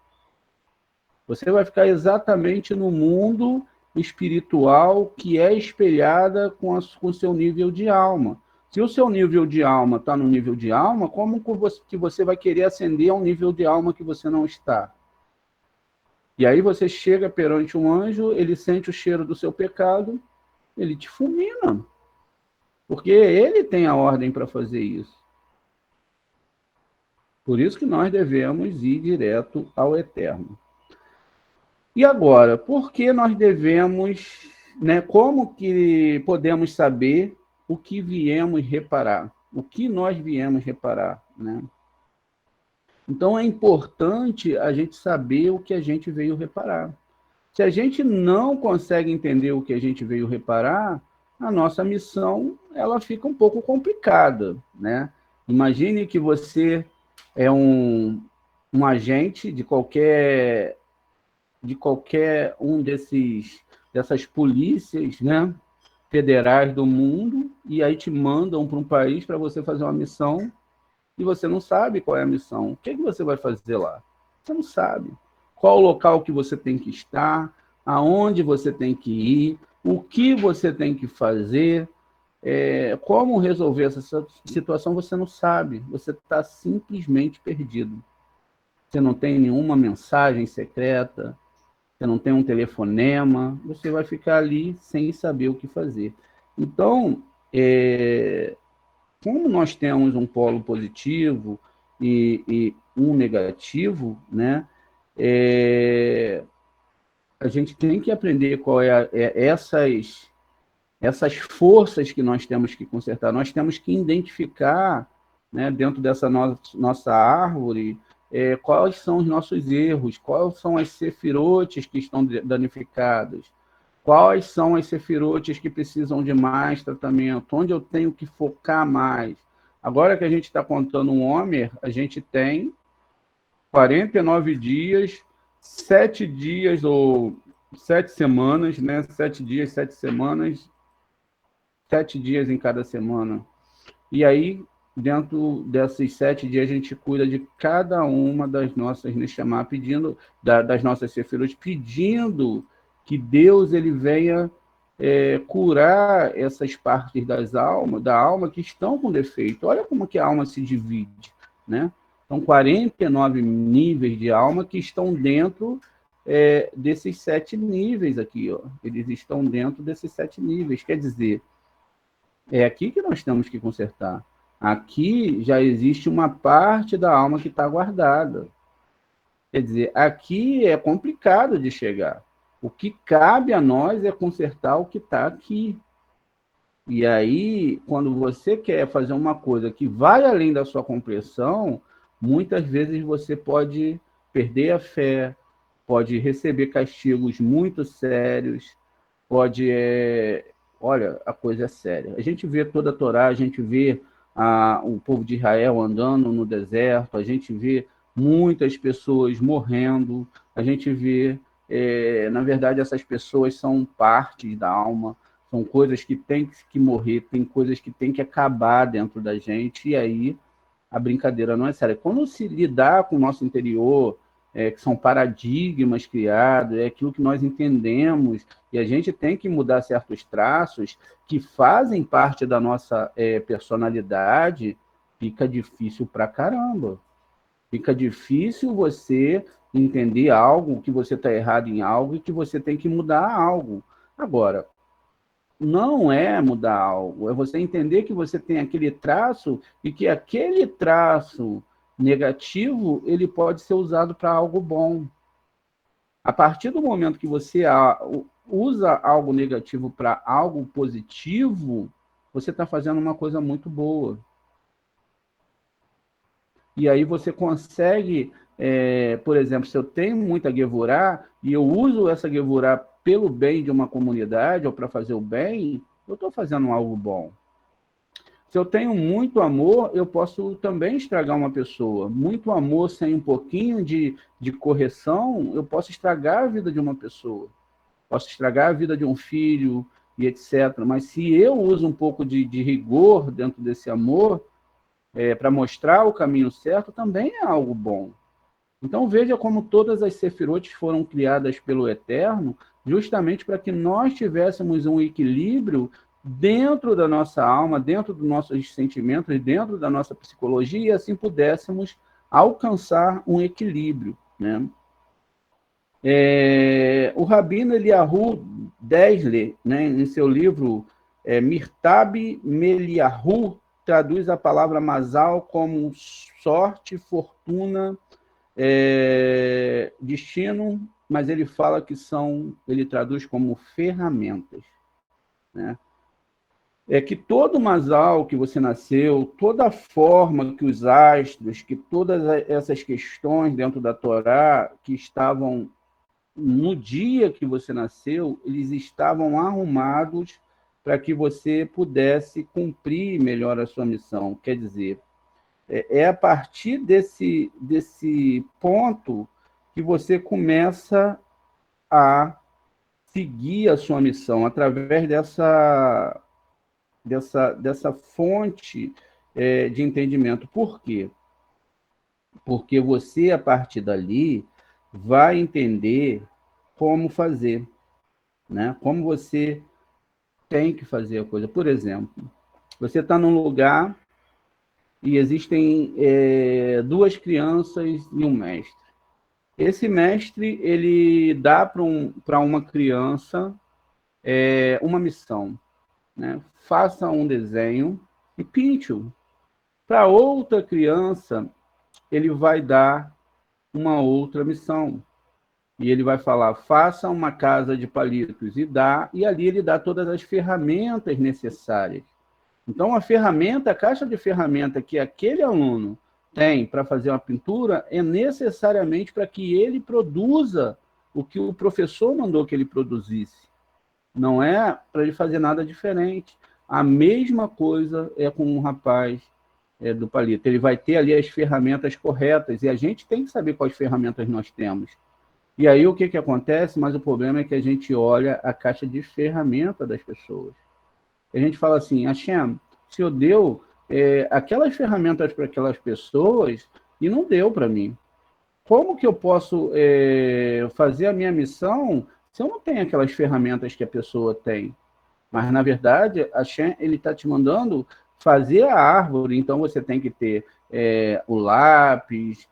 Você vai ficar exatamente no mundo espiritual que é espelhada com o seu nível de alma. Se o seu nível de alma está no nível de alma, como que você vai querer ascender a um nível de alma que você não está? E aí você chega perante um anjo, ele sente o cheiro do seu pecado, ele te fulmina. Porque ele tem a ordem para fazer isso. Por isso que nós devemos ir direto ao eterno. E agora, por que nós devemos, né, como que podemos saber o que viemos reparar? O que nós viemos reparar, né? Então é importante a gente saber o que a gente veio reparar. Se a gente não consegue entender o que a gente veio reparar, a nossa missão ela fica um pouco complicada, né? Imagine que você é um agente de qualquer um dessas polícias, né, federais do mundo, e aí te mandam para um país para você fazer uma missão e você não sabe qual é a missão. O que você vai fazer lá? Você não sabe. Qual o local que você tem que estar, aonde você tem que ir, o que você tem que fazer, como resolver essa situação, você não sabe. Você está simplesmente perdido. Você não tem nenhuma mensagem secreta, você não tem um telefonema, você vai ficar ali sem saber o que fazer. Então, como nós temos um polo positivo e um negativo, né? A gente tem que aprender qual essas forças que nós temos que consertar. Nós temos que identificar, né, dentro dessa nossa árvore, quais são os nossos erros, quais são as sefirotes que estão danificadas, quais são as sefirotes que precisam de mais tratamento, onde eu tenho que focar mais. Agora que a gente está contando um Homer, a gente tem 49 dias, 7 dias ou 7 semanas, né? 7 dias, 7 semanas, 7 dias em cada semana. E aí, dentro desses 7 dias, a gente cuida de cada uma das nossas Neshama, pedindo, das nossas Sefirot, pedindo que Deus ele venha curar essas partes da alma que estão com defeito. Olha como que a alma se divide, né? São 49 níveis de alma que estão dentro desses 7 níveis aqui, ó. Eles estão dentro desses 7 níveis. Quer dizer, é aqui que nós temos que consertar. Aqui já existe uma parte da alma que está guardada. Quer dizer, aqui é complicado de chegar. O que cabe a nós é consertar o que está aqui. E aí, quando você quer fazer uma coisa que vai além da sua compreensão, muitas vezes você pode perder a fé, pode receber castigos muito sérios, pode... Olha, a coisa é séria. A gente vê toda a Torá, a gente vê o povo de Israel andando no deserto, a gente vê muitas pessoas morrendo, a gente vê... na verdade, essas pessoas são partes da alma, são coisas que têm que morrer, tem coisas que têm que acabar dentro da gente, e aí a brincadeira não é séria. Quando se lidar com o nosso interior, que são paradigmas criados, é aquilo que nós entendemos, e a gente tem que mudar certos traços que fazem parte da nossa personalidade, fica difícil pra caramba. Fica difícil você entender algo, que você está errado em algo e que você tem que mudar algo. Agora, não é mudar algo, é você entender que você tem aquele traço e que aquele traço negativo ele pode ser usado para algo bom. A partir do momento que você usa algo negativo para algo positivo, você está fazendo uma coisa muito boa. E aí você consegue, por exemplo, se eu tenho muita Gevurá e eu uso essa Gevurá pelo bem de uma comunidade ou para fazer o bem, eu estou fazendo algo bom. Se eu tenho muito amor, eu posso também estragar uma pessoa. Muito amor sem um pouquinho de correção, eu posso estragar a vida de uma pessoa. Posso estragar a vida de um filho e etc. Mas se eu uso um pouco de rigor dentro desse amor, para mostrar o caminho certo, também é algo bom. Então veja como todas as sefirotes foram criadas pelo Eterno, justamente para que nós tivéssemos um equilíbrio dentro da nossa alma, dentro dos nossos sentimentos, dentro da nossa psicologia, e assim pudéssemos alcançar um equilíbrio, né? O Rabino Eliyahu Dessler, né, em seu livro Mirtab Meliyahu, traduz a palavra Mazal como sorte, fortuna, destino, mas ele fala que ele traduz como ferramentas, né? É que todo Mazal que você nasceu, toda a forma que os astros, que todas essas questões dentro da Torá que estavam no dia que você nasceu, eles estavam arrumados para que você pudesse cumprir melhor a sua missão. Quer dizer, é a partir desse ponto que você começa a seguir a sua missão, através dessa fonte de entendimento. Por quê? Porque você, a partir dali, vai entender como fazer, né? Como você tem que fazer a coisa. Por exemplo, você está num lugar e existem 2 crianças e um mestre. Esse mestre, ele dá para uma criança uma missão, né? Faça um desenho e pinte-o. Para outra criança, ele vai dar uma outra missão. E ele vai falar, faça uma casa de palitos, e ali ele dá todas as ferramentas necessárias. Então, a caixa de ferramenta que aquele aluno tem para fazer uma pintura é necessariamente para que ele produza o que o professor mandou que ele produzisse. Não é para ele fazer nada diferente. A mesma coisa é com um rapaz do palito. Ele vai ter ali as ferramentas corretas, e a gente tem que saber quais ferramentas nós temos. E aí o que acontece? Mas o problema é que a gente olha a caixa de ferramenta das pessoas. A gente fala assim, Hashem, o Senhor deu aquelas ferramentas para aquelas pessoas e não deu para mim. Como que eu posso fazer a minha missão se eu não tenho aquelas ferramentas que a pessoa tem? Mas, na verdade, a Hashem, ele está te mandando fazer a árvore, então você tem que ter o lápis,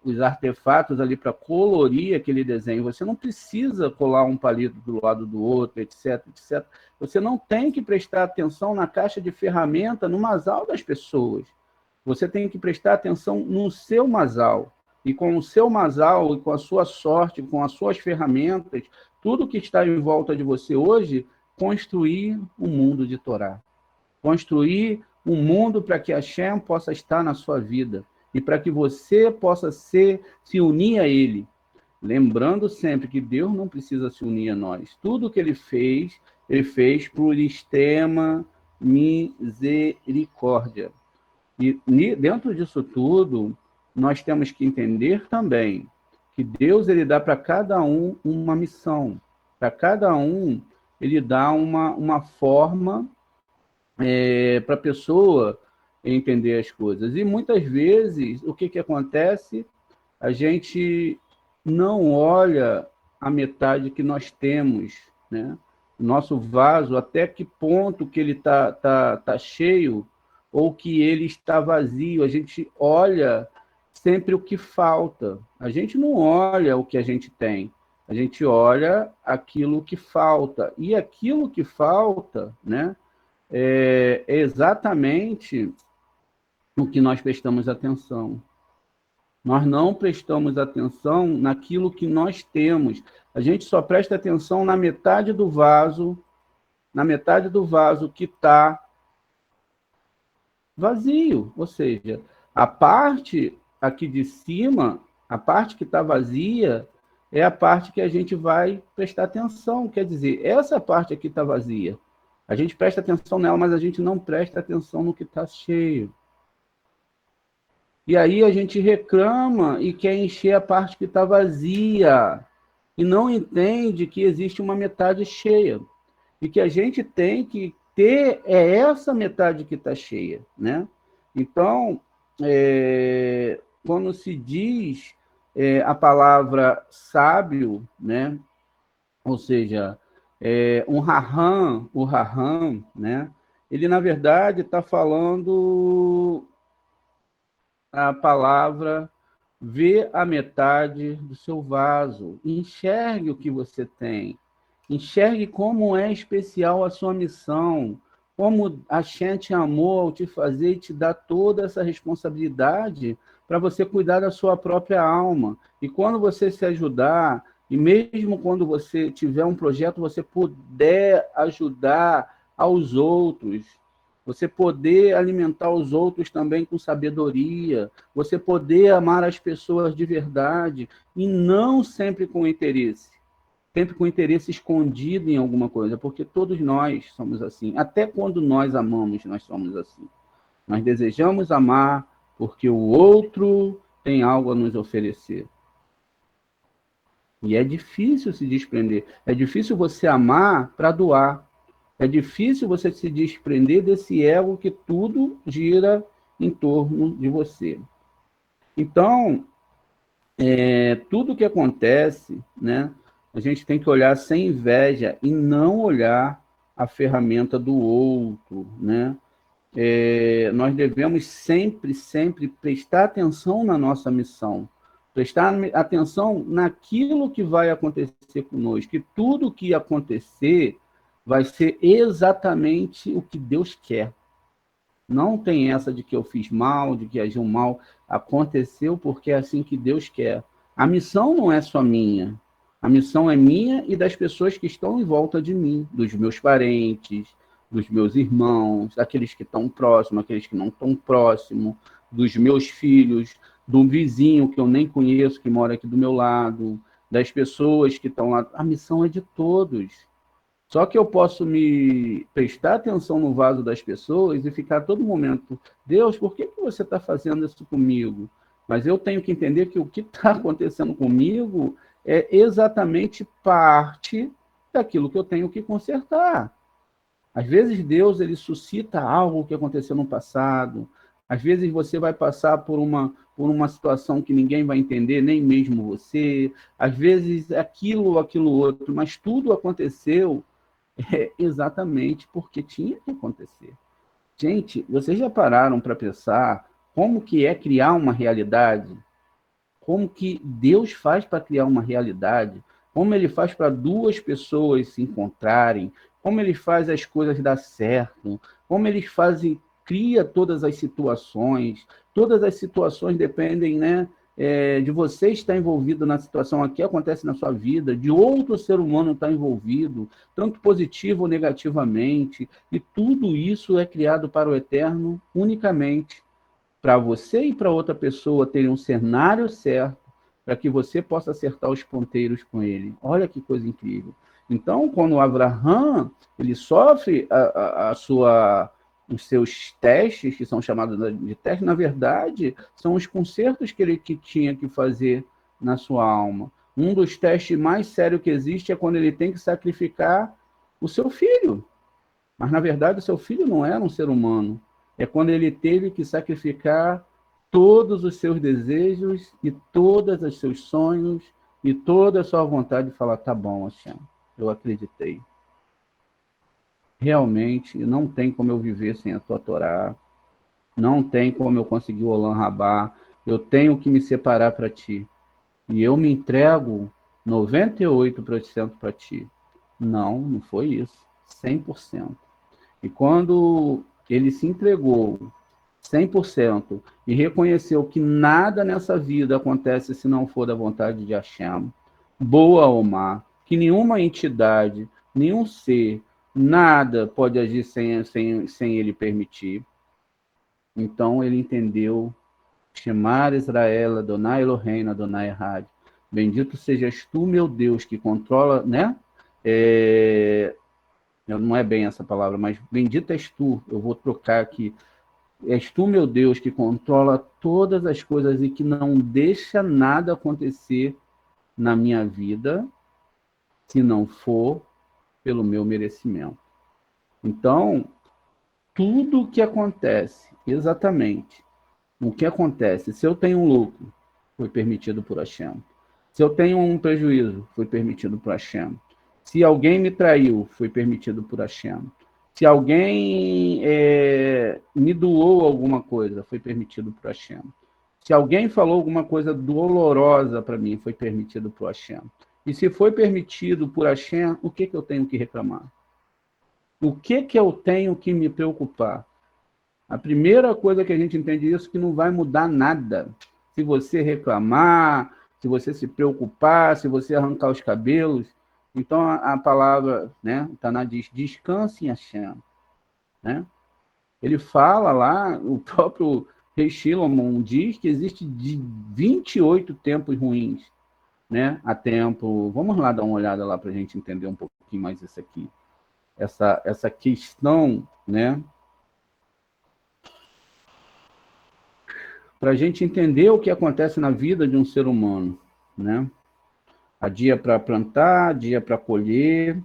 os artefatos ali para colorir aquele desenho. Você não precisa colar um palito do lado do outro, etc, etc. Você não tem que prestar atenção na caixa de ferramenta, no masal das pessoas. Você tem que prestar atenção no seu masal. E com o seu masal, e com a sua sorte, com as suas ferramentas, tudo que está em volta de você hoje, construir um mundo de Torá. Construir um mundo para que a Hashem possa estar na sua vida e para que você possa se unir a ele. Lembrando sempre que Deus não precisa se unir a nós. Tudo que ele fez por extrema misericórdia. E dentro disso tudo, nós temos que entender também que Deus ele dá para cada um uma missão. Para cada um, ele dá uma forma para a pessoa entender as coisas. E muitas vezes, o que acontece? A gente não olha a metade que nós temos, né? O nosso vaso, até que ponto que ele tá cheio ou que ele está vazio. A gente olha sempre o que falta. A gente não olha o que a gente tem. A gente olha aquilo que falta. E aquilo que falta, né, é exatamente o que nós prestamos atenção. Nós não prestamos atenção naquilo que nós temos. A gente só presta atenção na metade do vaso que está vazio. Ou seja, a parte aqui de cima, a parte que está vazia, é a parte que a gente vai prestar atenção. Quer dizer, essa parte aqui está vazia. A gente presta atenção nela, mas a gente não presta atenção no que está cheio. E aí a gente reclama e quer encher a parte que está vazia. E não entende que existe uma metade cheia. E que a gente tem que ter essa metade que está cheia, né? Então, quando se diz a palavra sábio, né? Ou seja, o Raham, né? Ele, na verdade, está falando a palavra vê a metade do seu vaso, enxergue o que você tem, enxergue como é especial a sua missão, como a Hashem te amou ao te fazer e te dar toda essa responsabilidade para você cuidar da sua própria alma. E quando você se ajudar, e mesmo quando você tiver um projeto, você puder ajudar aos outros, você poder alimentar os outros também com sabedoria, você poder amar as pessoas de verdade, e não sempre com interesse escondido em alguma coisa, porque todos nós somos assim. Até quando nós amamos, nós somos assim. Nós desejamos amar porque o outro tem algo a nos oferecer. E é difícil se desprender. É difícil você amar para doar. É difícil você se desprender desse ego que tudo gira em torno de você. Então, tudo que acontece, né, a gente tem que olhar sem inveja e não olhar a ferramenta do outro, né? Nós devemos sempre, sempre prestar atenção na nossa missão, prestar atenção naquilo que vai acontecer conosco, que tudo que acontecer vai ser exatamente o que Deus quer. Não tem essa de que eu fiz mal, de que agiu mal. Aconteceu porque é assim que Deus quer. A missão não é só minha. A missão é minha e das pessoas que estão em volta de mim, dos meus parentes, dos meus irmãos, daqueles que estão próximos, aqueles que não estão próximos, dos meus filhos, do vizinho que eu nem conheço, que mora aqui do meu lado, das pessoas que estão lá. A missão é de todos. Só que eu posso me prestar atenção no vaso das pessoas e ficar a todo momento, Deus, por que você está fazendo isso comigo? Mas eu tenho que entender que o que está acontecendo comigo é exatamente parte daquilo que eu tenho que consertar. Às vezes Deus ele suscita algo que aconteceu no passado. Às vezes você vai passar por uma situação que ninguém vai entender, nem mesmo você. Às vezes aquilo ou aquilo outro, mas tudo aconteceu É exatamente porque tinha que acontecer. Gente, vocês já pararam para pensar como que é criar uma realidade? Como que Deus faz para criar uma realidade? Como ele faz para duas pessoas se encontrarem? Como ele faz as coisas dar certo? Como eles fazem, cria todas as situações dependem, né, de você estar envolvido na situação aqui, acontece na sua vida, de outro ser humano estar envolvido, tanto positivo ou negativamente, e tudo isso é criado para o eterno unicamente para você e para outra pessoa terem um cenário certo para que você possa acertar os ponteiros com ele. Olha que coisa incrível. Então, quando o Abraham ele sofre os seus testes, que são chamados de testes, na verdade, são os consertos que ele tinha que fazer na sua alma. Um dos testes mais sérios que existe é quando ele tem que sacrificar o seu filho. Mas, na verdade, o seu filho não era um ser humano. É quando ele teve que sacrificar todos os seus desejos e todos os seus sonhos e toda a sua vontade de falar, tá bom, Hashem, eu acreditei. Realmente, não tem como eu viver sem a tua Torá, não tem como eu conseguir o Olam Rabá, eu tenho que me separar para ti. E eu me entrego 98% para ti. Não, não foi isso. 100%. E quando ele se entregou 100% e reconheceu que nada nessa vida acontece se não for da vontade de Hashem, boa ou má, que nenhuma entidade, nenhum ser, nada pode agir sem ele permitir. Então ele entendeu, chamar Israel, Adonai Eloheinu, Adonai Echad. Bendito sejas tu, meu Deus, que controla, né? Não é bem essa palavra, mas bendito és tu, eu vou trocar aqui. És tu, meu Deus, que controla todas as coisas e que não deixa nada acontecer na minha vida se não for pelo meu merecimento. Então, tudo o que acontece, exatamente, o que acontece, se eu tenho um lucro, foi permitido por Hashem. Se eu tenho um prejuízo, foi permitido por Hashem. Se alguém me traiu, foi permitido por Hashem. Se alguém me doou alguma coisa, foi permitido por Hashem. Se alguém falou alguma coisa dolorosa para mim, foi permitido por Hashem. E se foi permitido por Hashem, o que eu tenho que reclamar? O que eu tenho que me preocupar? A primeira coisa que a gente entende isso é que não vai mudar nada. Se você reclamar, se você se preocupar, se você arrancar os cabelos. Então, a palavra, né, Taná diz, descanse em Hashem. Né? Ele fala lá, o próprio rei Shlomo diz que existe de 28 tempos ruins. Né, a tempo... Vamos lá dar uma olhada lá para a gente entender um pouquinho mais isso aqui. Essa questão, né? Para a gente entender o que acontece na vida de um ser humano, né? Há dia para plantar, dia para colher.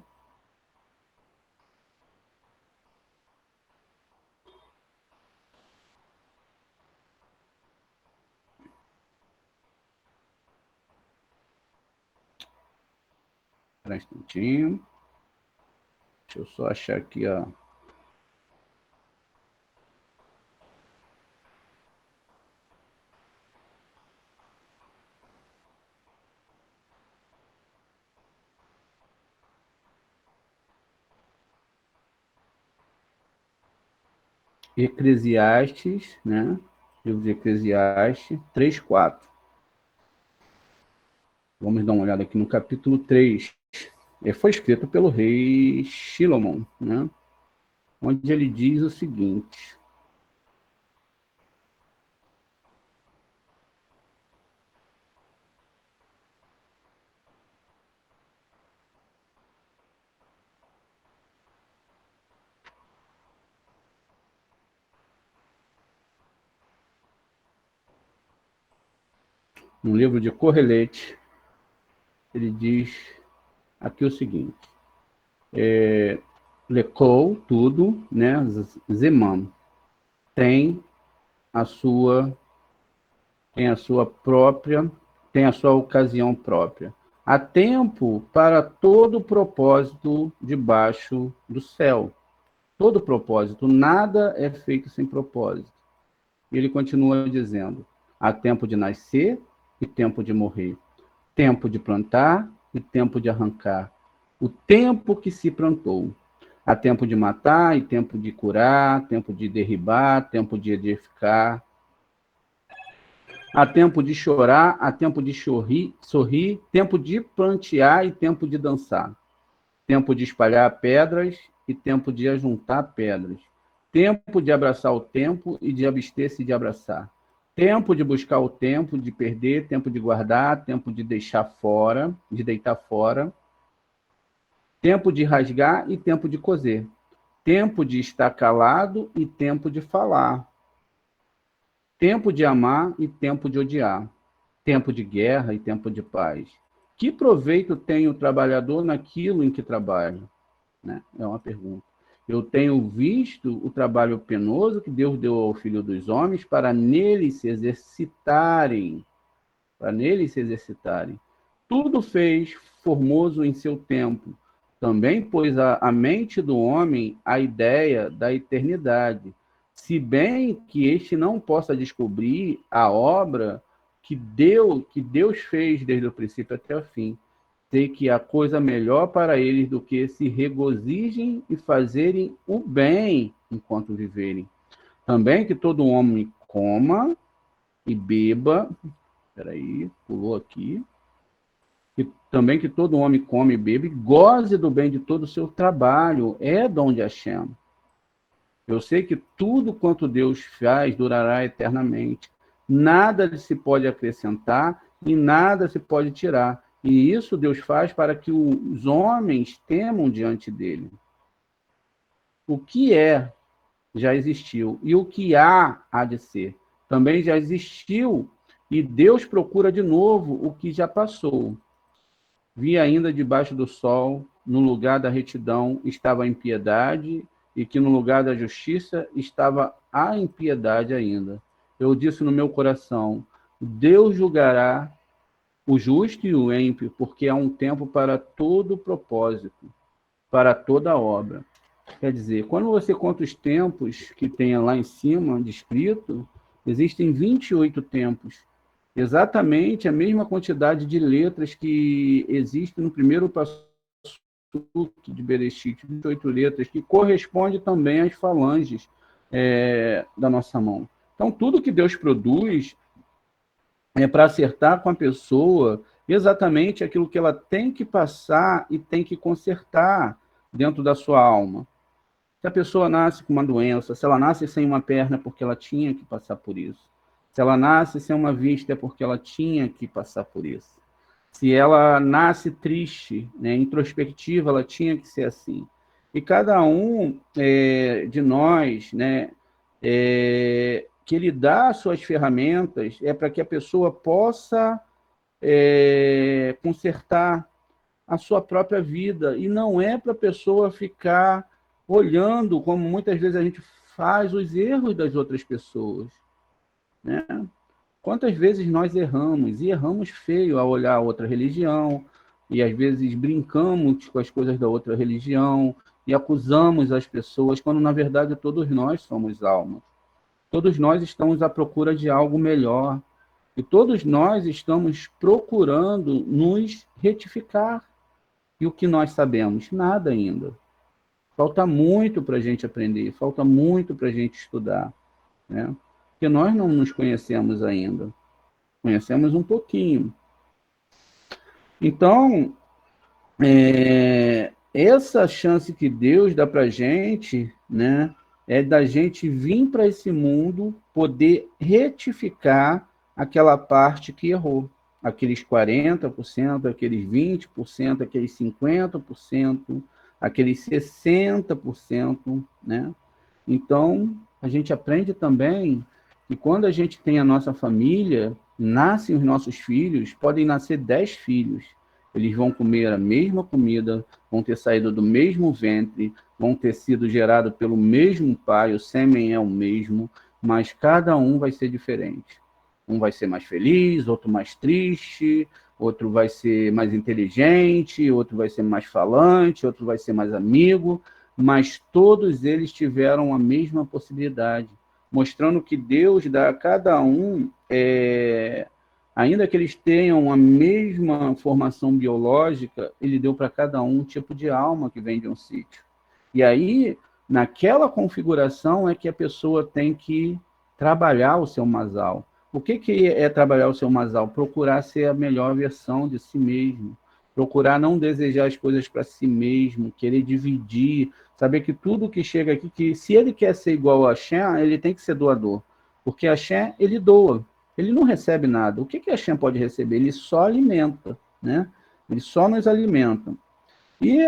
Espera um instantinho. Deixa eu só achar aqui, ó. Eclesiastes, né? Livro de Eclesiastes 3:4. Vamos dar uma olhada aqui no capítulo 3. Foi escrito pelo rei Shlomo, né? Onde ele diz o seguinte: no livro de Correlete, ele diz aqui o seguinte: Lecou tudo, né? Zeman tem a sua tem a sua própria, tem a sua ocasião própria. Há tempo para todo propósito debaixo do céu. Todo propósito, nada é feito sem propósito. E ele continua dizendo: há tempo de nascer e tempo de morrer, tempo de plantar e tempo de arrancar, o tempo que se plantou. Há tempo de matar e tempo de curar, tempo de derribar, tempo de edificar. Há tempo de chorar, há tempo de sorrir, tempo de plantear e tempo de dançar. Tempo de espalhar pedras e tempo de ajuntar pedras. Tempo de abraçar o tempo e de abster-se de abraçar. Tempo de buscar o tempo, de perder, tempo de guardar, tempo de deixar fora, de deitar fora. Tempo de rasgar e tempo de coser. Tempo de estar calado e tempo de falar. Tempo de amar e tempo de odiar. Tempo de guerra e tempo de paz. Que proveito tem o trabalhador naquilo em que trabalha? Né? É uma pergunta. Eu tenho visto o trabalho penoso que Deus deu ao Filho dos Homens para nele se exercitarem. Para nele se exercitarem. Tudo fez formoso em seu tempo. Também pôs a mente do homem a ideia da eternidade, se bem que este não possa descobrir a obra que Deus fez desde o princípio até o fim. Sei que há coisa melhor para eles do que se regozijem e fazerem o bem enquanto viverem. Também que todo homem coma e beba. Peraí, pulou aqui. Também que todo homem come e bebe, goze do bem de todo o seu trabalho, é dom de Hashem. Eu sei que tudo quanto Deus faz durará eternamente. Nada se pode acrescentar e nada se pode tirar. E isso Deus faz para que os homens temam diante dele. O que é, já existiu. E o que há de ser, também já existiu. E Deus procura de novo o que já passou. Vi ainda debaixo do sol, no lugar da retidão estava a impiedade, e que no lugar da justiça estava a impiedade ainda. Eu disse no meu coração: Deus julgará o justo e o ímpio, porque há um tempo para todo propósito, para toda obra. Quer dizer, quando você conta os tempos que tem lá em cima descrito, existem 28 tempos. Exatamente a mesma quantidade de letras que existe no primeiro passo de Bereshit, 28 letras, que corresponde também às falanges da nossa mão. Então, tudo que Deus produz é para acertar com a pessoa exatamente aquilo que ela tem que passar e tem que consertar dentro da sua alma. Se a pessoa nasce com uma doença, se ela nasce sem uma perna, é porque ela tinha que passar por isso. Se ela nasce sem uma vista, é porque ela tinha que passar por isso. Se ela nasce triste, né, introspectiva, ela tinha que ser assim. E cada um de nós, né, que ele dá as suas ferramentas é para que a pessoa possa consertar a sua própria vida. E não é para a pessoa ficar olhando, como muitas vezes a gente faz, os erros das outras pessoas, né? Quantas vezes nós erramos, e erramos feio ao olhar outra religião, e às vezes brincamos com as coisas da outra religião, e acusamos as pessoas, quando na verdade todos nós somos almas. Todos nós estamos à procura de algo melhor, e todos nós estamos procurando nos retificar. E o que nós sabemos? Nada ainda. Falta muito para a gente aprender, falta muito para a gente estudar, né? Porque nós não nos conhecemos ainda. Conhecemos um pouquinho. Então, essa chance que Deus dá para a gente, né, é da gente vir para esse mundo, poder retificar aquela parte que errou. Aqueles 40%, aqueles 20%, aqueles 50%, aqueles 60%, né? Então, a gente aprende também que quando a gente tem a nossa família, nascem os nossos filhos, podem nascer 10 filhos. Eles vão comer a mesma comida, vão ter saído do mesmo ventre, vão ter sido gerados pelo mesmo pai, o sêmen é o mesmo, mas cada um vai ser diferente. Um vai ser mais feliz, outro mais triste, outro vai ser mais inteligente, outro vai ser mais falante, outro vai ser mais amigo, mas todos eles tiveram a mesma possibilidade, mostrando que Deus dá a cada um, ainda que eles tenham a mesma formação biológica, ele deu para cada um tipo de alma que vem de um sítio. E aí, naquela configuração é que a pessoa tem que trabalhar o seu masal. O que é trabalhar o seu masal? Procurar ser a melhor versão de si mesmo, procurar não desejar as coisas para si mesmo, querer dividir, saber que tudo que chega aqui, que se ele quer ser igual a Hashem, ele tem que ser doador, porque Hashem, ele doa, ele não recebe nada. O que Hashem pode receber? Ele só alimenta, né? Ele só nos alimenta. E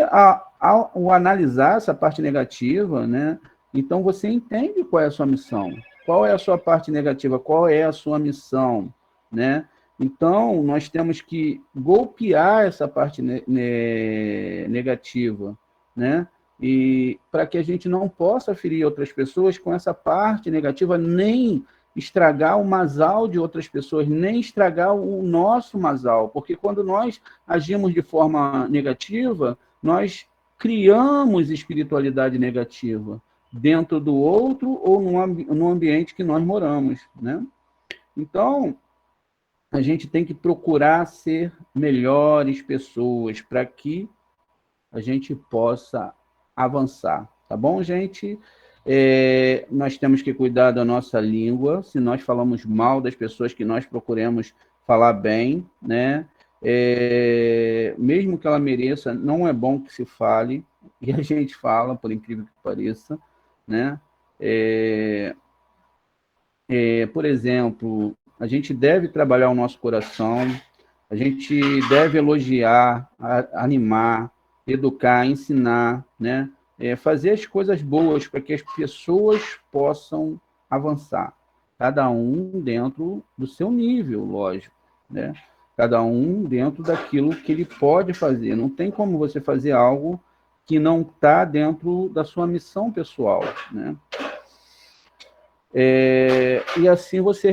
ao analisar essa parte negativa, né, então você entende qual é a sua missão, qual é a sua parte negativa, qual é a sua missão, né? Então, nós temos que golpear essa parte negativa, né? E para que a gente não possa ferir outras pessoas com essa parte negativa, nem estragar o masal de outras pessoas, nem estragar o nosso masal, porque quando nós agimos de forma negativa, nós criamos espiritualidade negativa dentro do outro ou no ambiente que nós moramos, né? Então, a gente tem que procurar ser melhores pessoas para que a gente possa avançar, tá bom, gente? Nós temos que cuidar da nossa língua. Se nós falamos mal das pessoas, que nós procuremos falar bem, né? Mesmo que ela mereça, não é bom que se fale, e a gente fala, por incrível que pareça, né? Por exemplo, a gente deve trabalhar o nosso coração, a gente deve elogiar, animar, educar, ensinar, né? Fazer as coisas boas para que as pessoas possam avançar, cada um dentro do seu nível, lógico, né? Cada um dentro daquilo que ele pode fazer. Não tem como você fazer algo que não está dentro da sua missão pessoal, né? E assim você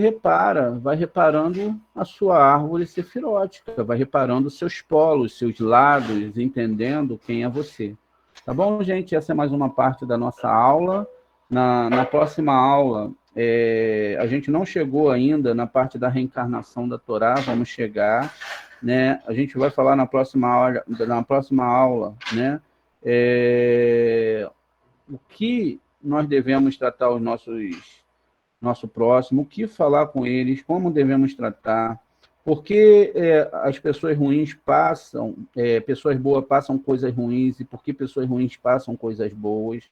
vai reparando a sua árvore sefirótica, vai reparando os seus polos, seus lados, entendendo quem é você. Tá bom, gente? Essa é mais uma parte da nossa aula. Na próxima aula, a gente não chegou ainda na parte da reencarnação da Torá, vamos chegar, né? A gente vai falar na próxima aula, né? O que nós devemos tratar os nosso próximo, o que falar com eles, como devemos tratar, porque as pessoas ruins passam, pessoas boas passam coisas ruins, e por que pessoas ruins passam coisas boas.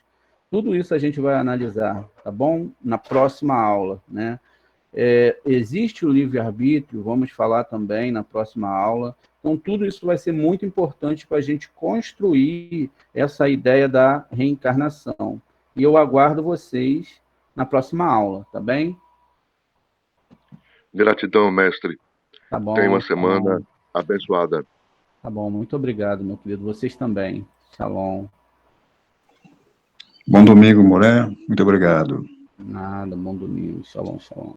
Tudo isso a gente vai analisar, tá bom? Na próxima aula, né? Existe o livre-arbítrio, vamos falar também na próxima aula. Então, tudo isso vai ser muito importante para a gente construir essa ideia da reencarnação. E eu aguardo vocês na próxima aula, tá bem? Gratidão, mestre. Tá bom. Tenha uma semana abençoada. Tá bom, muito obrigado, meu querido. Vocês também. Shalom. Bom domingo, Moré. Muito obrigado. Nada, bom domingo. Shalom, shalom.